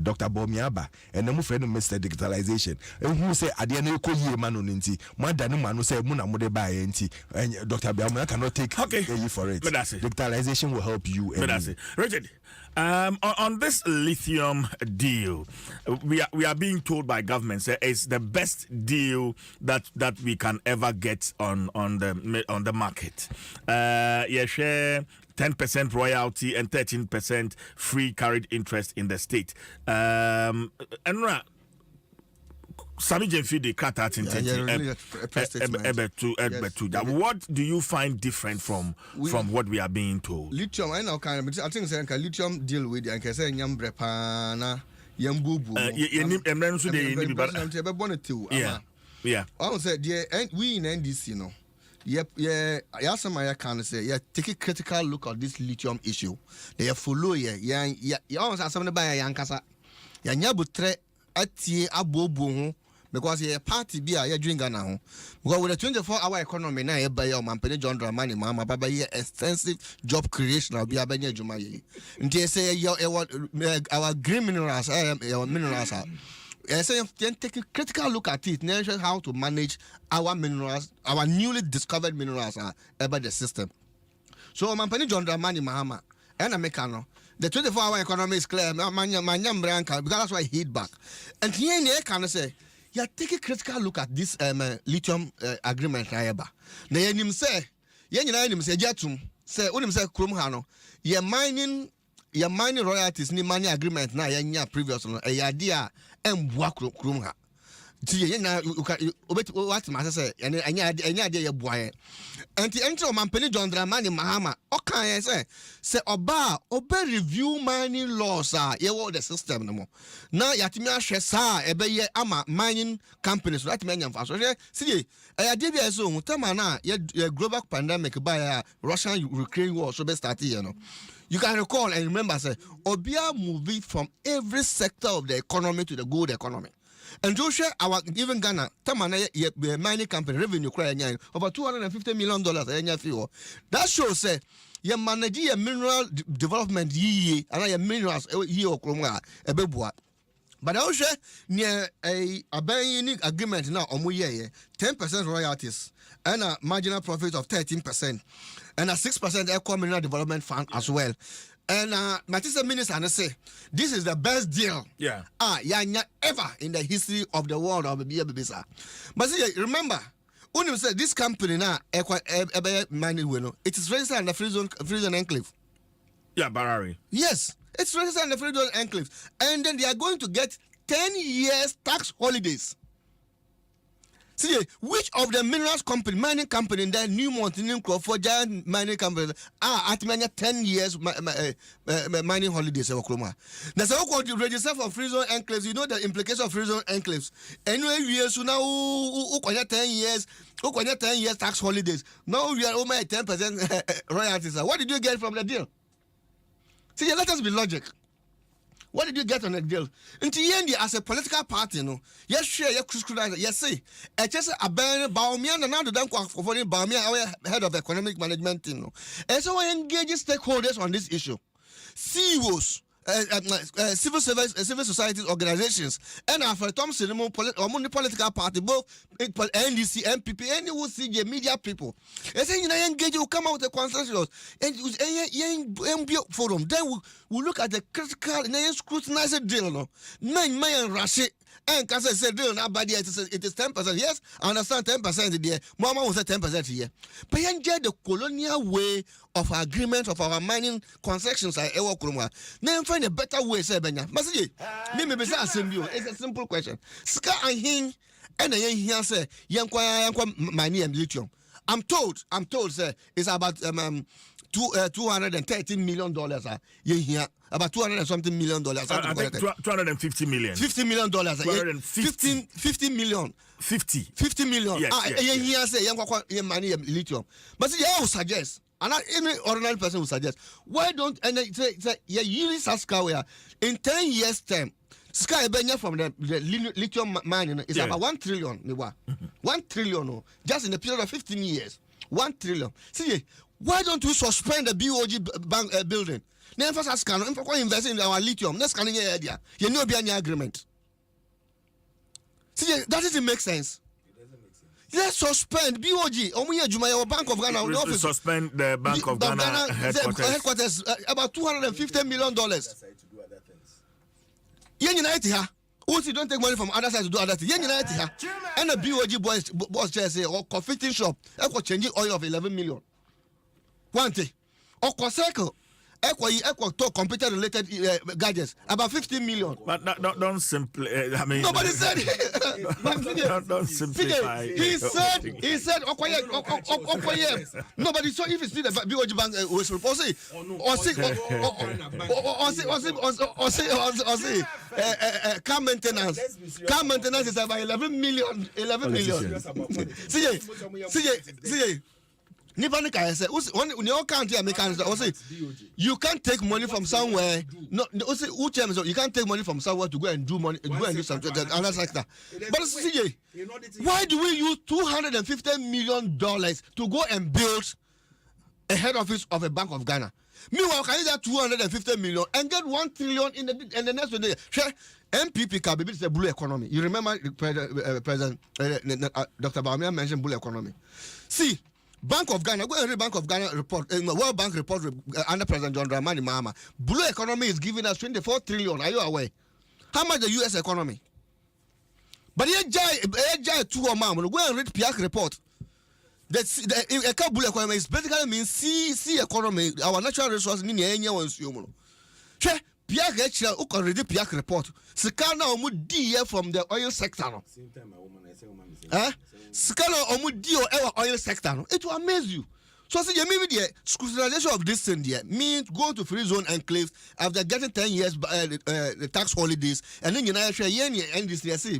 Dr. Bawumia and the friend Mr. Digitalization. And who say at the end of the man on inti, more than man who say Muna Mode by NT, and Dr. Bawumia cannot take a for it. Digitalization will help you. Richard, on this lithium deal, we are being told by governments it's the best deal that we can ever get on the market. Share 10% royalty and 13% free carried interest in the state. And Sami Jemfide cut out in what do you find different from what we are being told? Lithium, I know kind of, I think lithium deal with and can say Yambrepana, Yambubu. Yeah. I would say, we in NDC, no. Yasamaya can say, take a critical look at this lithium issue. They follow you almost have something by Yankasa. Yanyabutre at ye abobo because ye party beer, you're drinking now. Because with a 24-hour economy now, by your man, John Dramani, Mama, Baba, extensive job creation of Biabanya Jumaye. And they say, our green minerals, our minerals are. So then take a critical look at it, measure how to manage our minerals, our newly discovered minerals about the system. So Mampani John Dramani Mahama and Americano, the 24-hour economy is clear, because that's why I hit back. And here in the can say, take a critical look at this lithium agreement. Nayanim say, Jatum say, say Krumhano, you're mining royalties ni money agreement na yanya previous no e idea emboa krum ha ti ye na what ma say anya ade ye boa enti o mampani John Dramani Mahama o kan say oba review mining laws ye the system no mo na yatimi ahwe sa e be ye ama mining companies that me nyamfa so see e ade bi eso hu tema na ye global pandemic by Russian Ukraine war so be start here no. You can recall and remember, say, Obia moving from every sector of the economy to the good economy. And to share our even Ghana, Tamana mining company revenue cry over $250 million. That shows say you manage a mineral development ye and I minerals ye or chroma a bebwa. But I share near a binding agreement now on 10% royalties and a marginal profit of 13% and a 6% eco mineral development fund as well. And Matisa Minister and say this is the best deal. Yeah. Ever in the history of the world of the BBSA. But see, remember, when you say this company now, it is registered in the Free Zone Enclave. Yeah, Barari. Yes, it's registered in the Free Zone Enclave, and then they are going to get 10 years tax holidays. See, which of the minerals company, mining company, that New Mountain for giant mining companies are at 10 years mining holidays? Now, so you register for Free Zone Enclaves, you know the implication of Free Zone Enclaves. Anyway, years so now, 10 years tax holidays. Now we are over 10% royalties. What did you get from the deal? See, let us be logic. What did you get on the deal? Until the end, as a political party, no. Yes, share your scrutinize. Yes, see. I just a ban Baumia and now the Danko for Baumia, our head of economic management team. No. And so I engage stakeholders on this issue. CEOs, civil society organizations, and after Tom Cinema, political party, both NDC, MPP, and you will see the media people. And saying I engage, you come out with a consensus and forum. Then we look at the critical and scrutinize the deal. No, man, rush it. And because I said, deal not bad, it is 10%. Yes, I understand 10% there. Mama will say 10% here. But you enjoy the colonial way of agreement of our mining concessions. I ever come. Then find a better way, say Benya. Masiji, maybe it's a simple question. Ska and him and the young say, Yankwa mining lithium. I'm told, sir, it's about $213 million. Here. About $200 and something million. I think 250 million. $50 million. 50 million. 50 million. Yes. Yes. Money lithium. But see, I would suggest, and any ordinary person would suggest, why don't and say you use Saskawea in 10 years' time. Sky Benya from the lithium mining is about 1 trillion. 1 trillion, just in the period of 15 years. 1 trillion. See, why don't we suspend the BOG bank building? Never scan. If we invest in our lithium, let's scan your idea. You know, be any agreement. See, that doesn't make sense. Let's suspend BOG. Our Bank of Ghana. We suspend the Bank of Ghana headquarters. About $250 million. United here. Also, don't take money from other side to do other things. United here. And the BOG boss just say, or confitting shop, equal changing oil of 11 million. One thing. Or circle. Equal to computer related gadgets about 15 million. But don't simply. I mean, nobody said it. Don't simplify. He said. Nobody saw if it's still the BOG bank was supposed to say car maintenance. Car maintenance is about 11 million. 11 million. See. You can't take money from somewhere. No, you can't take money from somewhere to go and do something another sector. But CJ, why do we use $250 million to go and build a head office of a Bank of Ghana? Meanwhile, can you get $250 million and get 1 trillion in the next day? MPP can be the blue economy. You remember President Dr. Baumia mentioned blue economy. See. Bank of Ghana, go and read Bank of Ghana report, World Bank report under President John Dramani Mahama. Blue economy is giving us 24 trillion. Are you aware? How much the US economy? But you jai 2 or go and read PIAC report. The blue economy is basically means sea economy. Our natural resources need any one consumer. PIAC actually who can read the PIAC report. Sikana omu DE from the oil sector. Same time, Scala oil sector. It will amaze you. So see, maybe the scrutinization of this thing there means go to Free Zone Enclave after getting 10 years the tax holidays, and then United and this say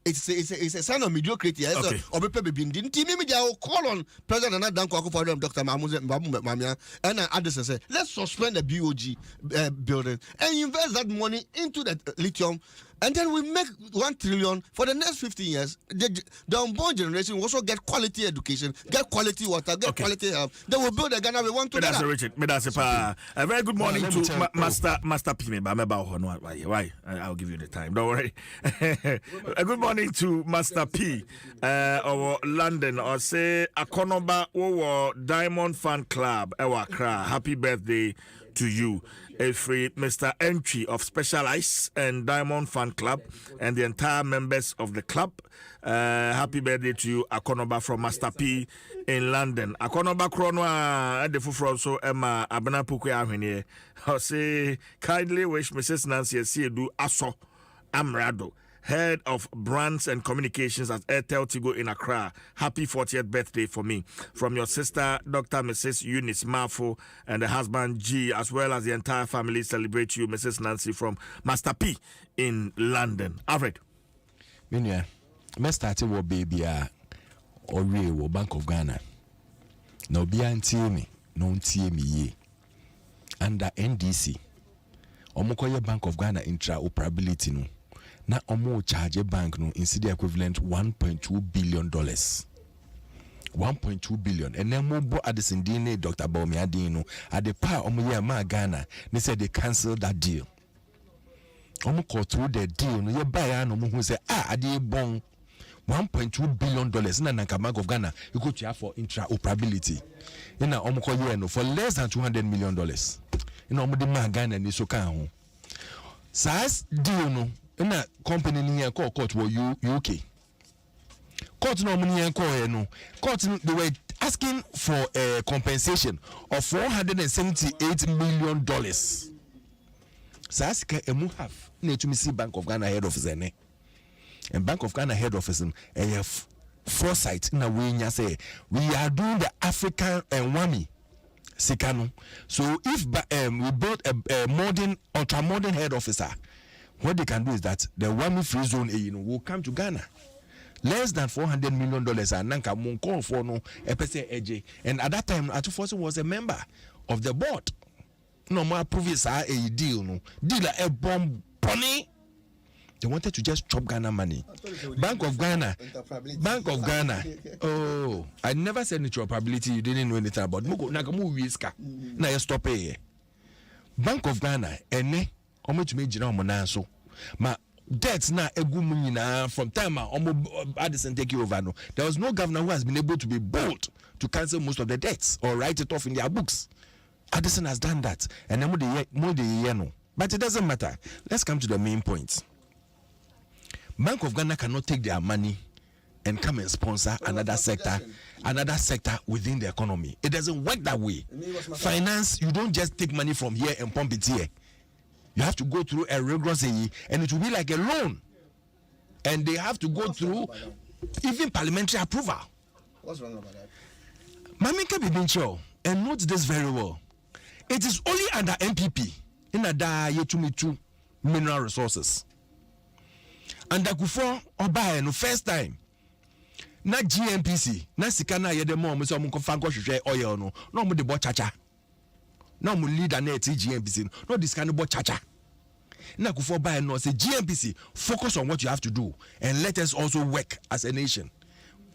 it's a sign of mediocrity. Okay. Or maybe they will call on President Adom for Dr. Mamia and others and say, let's suspend the BOG building and invest that money into the lithium And then we make 1 trillion for the next 15 years. The unborn generation will also get quality education, get quality water, get quality health. They will build the Ghana we want together. That's Richard. A very good morning to Master P. Why? I'll give you the time. Don't worry. A good morning to Master P. Or London, or say Akonoba or Diamond Fan Club. Accra. Happy birthday to you. Mr. Entry of Specialized and Diamond Fan Club and the entire members of the club. Happy birthday to you, Akonoba from Master P in London. Akonoba Kronwa and the Fufro so Emma Abana Pukwe Ahwenye. I'll say kindly wish Mrs. Nancy Siedu Aso Amrado, Head of Brands and Communications at Airtel Tigo in Accra. Happy 40th birthday for me. From your sister, Dr. Mrs. Eunice Mafo, and the husband G, as well as the entire family, celebrate you, Mrs. Nancy from Master P in London. Alfred. Minya, me start wo baby or wo Bank of Ghana. No be antie me, no tie me ye. Under NDC, omokoye Bank of Ghana intra-operability no. Na omo charge a bank no in the equivalent $1.2 billion. 1.2 billion. And then mo bo Addison Dine, Dr. Baumi Adino, at the power omo ye ma Ghana, they said they cancelled that deal. Omo call through the deal, no ye buy no mo who say adi bon $1.2 billion in the Bank of Ghana, you go to for intra-operability. In a omo call ye no for less than $200 million. In omo de ma Ghana ni so kan ho. Size deal no. In a company near court were UK. Court no money no. Court they were asking for a compensation of $478 million. So ask emu have need to see Bank of Ghana head office and Bank of Ghana head office have foresight in a way say we are doing the African and Wami Sikano. So if we build a modern ultra modern head officer, what they can do is that the Wami free zone will come to Ghana. Less than $400 million and Nanka Munko for no EPC. And at that time, Atufosi was a member of the board. No more previous a deal, no dealer a bomb pony. They wanted to just chop Ghana money. Bank of Ghana. Oh, I never said interoperability. You didn't know anything about Nagamu Wiska. Now you stop here. Bank of Ghana, and omo to make so ma debts na egum na from time omo Addison take you over no. There was no governor who has been able to be bold to cancel most of the debts or write it off in their books. Addison has done that, and more the year no. But it doesn't matter. Let's come to the main point. Bank of Ghana cannot take their money and come and sponsor another sector within the economy. It doesn't work that way. Finance, you don't just take money from here and pump it here. You have to go through a rigorous and it will be like a loan. And they have to go through even parliamentary approval. What's wrong about that? Maminka Bibincho, and note this very well. It is only under MPP in Ada Yetumitu mineral resources. Under Kufo Oba no first time. Na GMPC, na sikana yede mo so mo kofa nko hwehwe oil no mo de bo chacha. No mo leader na GMPC no this kind of bo chacha. Na Kufo Oba no say GMPC focus on what you have to do and let us also work as a nation.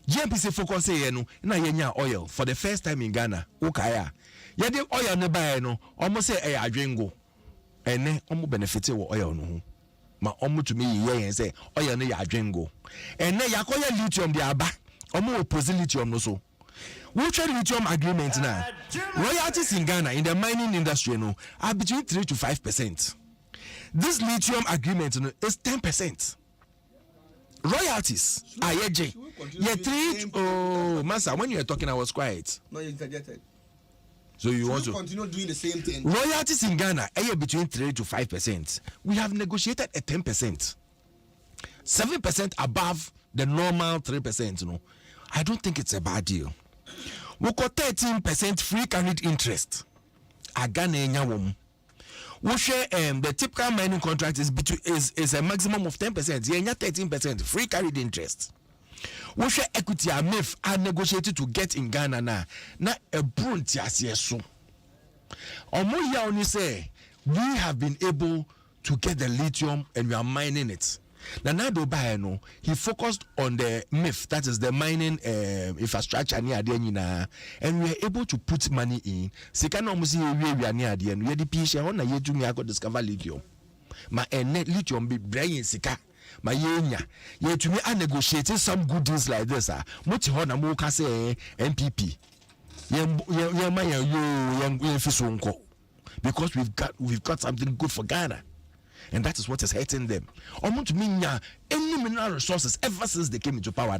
GMPC focus say no na yenya oil for the first time in Ghana. Okaya. Yede oil ne buy no almost say e adwengo. Ene omo benefit wo oil no. Ma omo to me ye say oil no ya adwengo. Ene yakoya lithium de aba. Omo oppose lithium no so. Which lithium agreement now? Royalties in Ghana in the mining industry no are between 3 to 5%. This lithium agreement no, is 10%. Royalties are ye 3. Oh, Master, when you were talking, I was quiet. No, you interjected. So you want to continue doing the same thing? Royalties in Ghana are between 3 to 5%. We have negotiated a 10%, 7% above the normal 3%. No, I don't think it's a bad deal. We got 13% free carried interest. Ghana we share the typical mining contract is a maximum of 10%. Yeah, 13% free carried interest. We share equity AMIF are negotiated to get in Ghana na a brunti as yes so. Omo ya only say we have been able to get the lithium and we are mining it. Now he focused on the myth, that is the mining infrastructure near the and we are able to put money in. Second, we are near the end. We are the piece on a year to discover lithium. My lithium be brain sika. My yenya, yet to me, I negotiated some good deals like this. Much honor moka say MPP. Because we've got something good for Ghana. And that is what is hurting them. Almost any mineral resources ever since they came into power.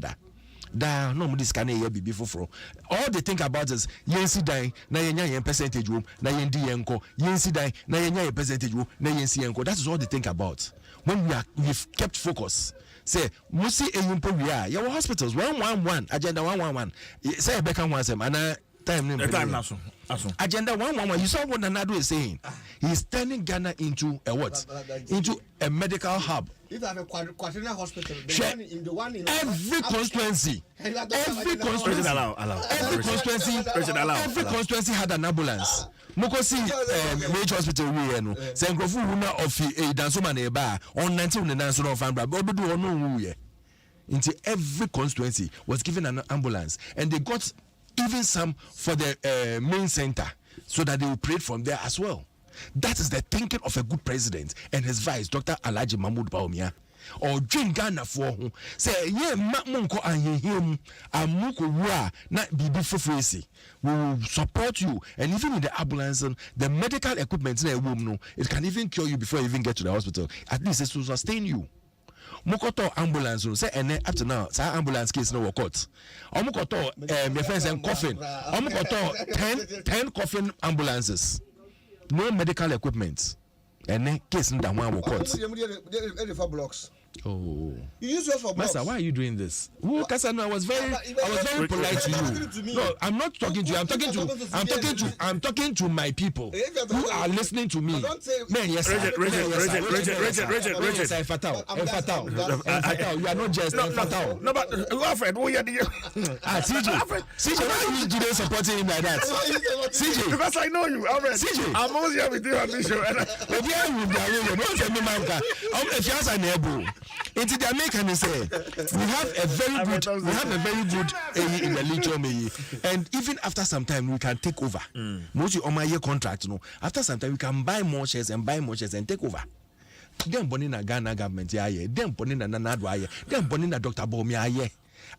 No this can be before. All they think about is yensi dai na yenya percentage room na yendi yenko yensi dai na yenya percentage room na yensi yenko. That is all they think about. When we've kept focus. Say musi eyumpo we are your hospitals 111 agenda 111. Say Beckham wants them and time naso. Agenda 111. You saw what Nanado is saying. He's turning Ghana into a what? Into a medical hub. If I have a quaternary hospital, the one in every constituency, every constituency had an ambulance. Mokosi major hospital we no. Say nkrofo wuna of a dansoma na eba on 19 the dance of Ambra. Obedu onu wu ye. Into every constituency was given an ambulance, and they got even some for the main center, so that they will pray from there as well. That is the thinking of a good president and his vice, Dr. Alhaji Mahmoud Bawumia. Or drink Ghana for who say, yeah, Munko and him, and Muko Wa, not be free. We will support you, and even in the ambulance, the medical equipment in a woman, it can even cure you before you even get to the hospital. At least it's to sustain you. Mukoto ambulance say up to now ambulance case no work out. Mukoto my friends and coffin. Mukoto 10 coffin ambulances. No medical equipment. And case in that one work out. Blocks. Oh, you use yours for blocks. Master, why are you doing this? Kasano, I was very polite to you. No, I'm not talking to you. I'm talking to my people who are listening to me. Man, yes, Richard. Fatal. You are not just fatal. No, but Alfred, who are the CJ, why are you supporting him like that? CJ, because I know you, Alfred. CJ, I'm always here with you on this show. If you ask an able. Into the American say we have a very good in the lithium, and even after some time we can take over. Most of my year contract, after some time we can buy more shares and take over. Them born in a Ghana government, them born in a Nanadwa, them born in a Dr. Bomia.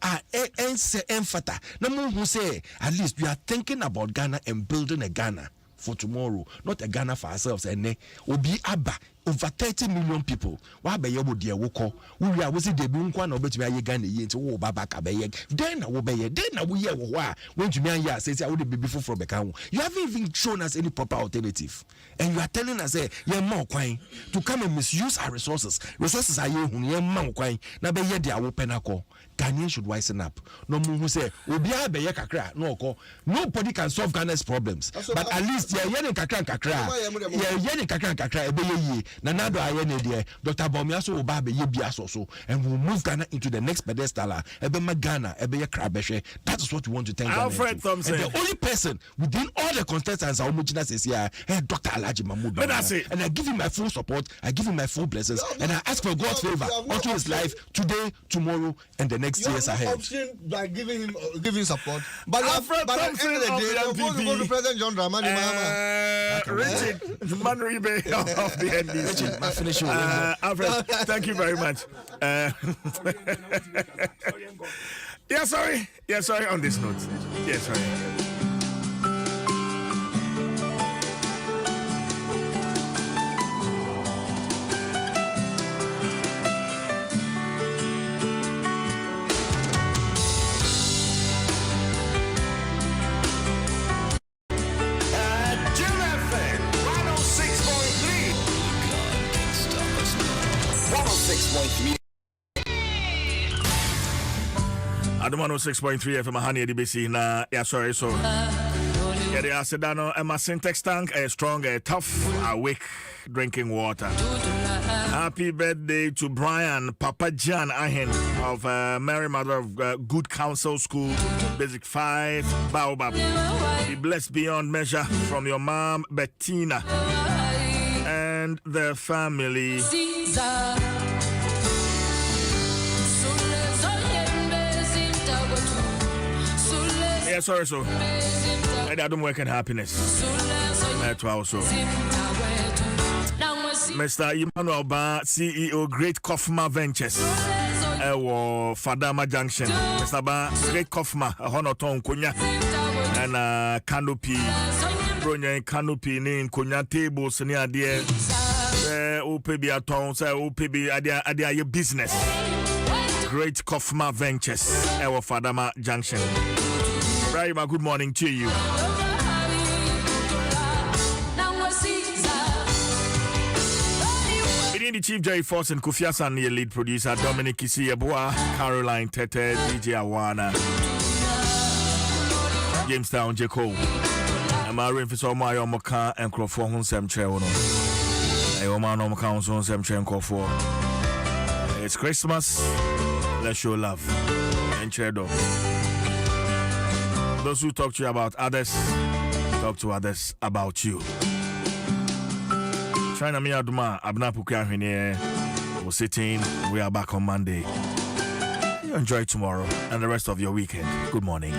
Enfata. No more who say at least we are thinking about Ghana and building a Ghana for tomorrow, not a Ghana for ourselves. And Obi Abba. Over 30 million people. Why be able to woko? We are with the Bunkwan or better Ghana into Babaka Bayeg. Then I will be then we hear when Jumia says I would be before from Bekau. You haven't even shown us any proper alternative. And you are telling us, you're more quine to come and misuse our resources. Resources are you who you're more quine. Now be yet they are open a call. Ghanaians should wisen up. No more who say, Ubia be yakakra, no call. Nobody can solve Ghana's problems. But at least you're yelling kakra. You're yelling kakra, Nanado ayene there, Dr. Bomiaso Obabe Yebiaso, and we'll move Ghana into the next pedestal. Ebe Ghana, ebe Krabeshe. That is what we want to thank Alfred Thompson. And the only person within all the contestants are homogeneous is here, Dr. Alhaji Mahmoud. And I give him my full support, I give him my full blessings, and I ask for God's favor onto his life today, tomorrow, and the next years ahead. Option by giving support, but Alfred Thompson of the go to President John Dramani Mahama. Richard Manribe of the NDC. Alfred, thank you very much. Sorry on this note. Sorry. Adom 106.3 FM Hani DBC na sorry so they are sedano Emma syntax tank strong tough awake drinking water. Happy birthday to Brian Papa Jan Ahen of Mary Mother of Good Counsel School Basic 5 Baobab. Be blessed beyond measure from your mom Bettina. And and the family. Yeah, sorry, so I don't work in happiness. Also. Mr. Emmanuel Ba, CEO, Great Kofma Ventures. Fadama Junction. Mr. Ba, Great Kofma, Honoton Kunya, and Canopy. Bronya Canopy, name Kunya tables near dear. OPB aton, say OPB adia your business. Great Kofma Ventures, Fadama Junction. Rahima, good morning to you. The Chief J Force and Kofi Asan, the lead producer, Dominic Isieboa, Caroline Tete, DJ Awana, Jamestown Jeko, and my ring for so my Omaka and Crawford Nsem Chewono. Oman Omaka Nsem Chenko. It's Christmas, let's show love and chedo. Those who talk to you about others, talk to others about you. China mi aduma abna pukia hwene. We're sitting. We are back on Monday. You enjoy tomorrow and the rest of your weekend. Good morning.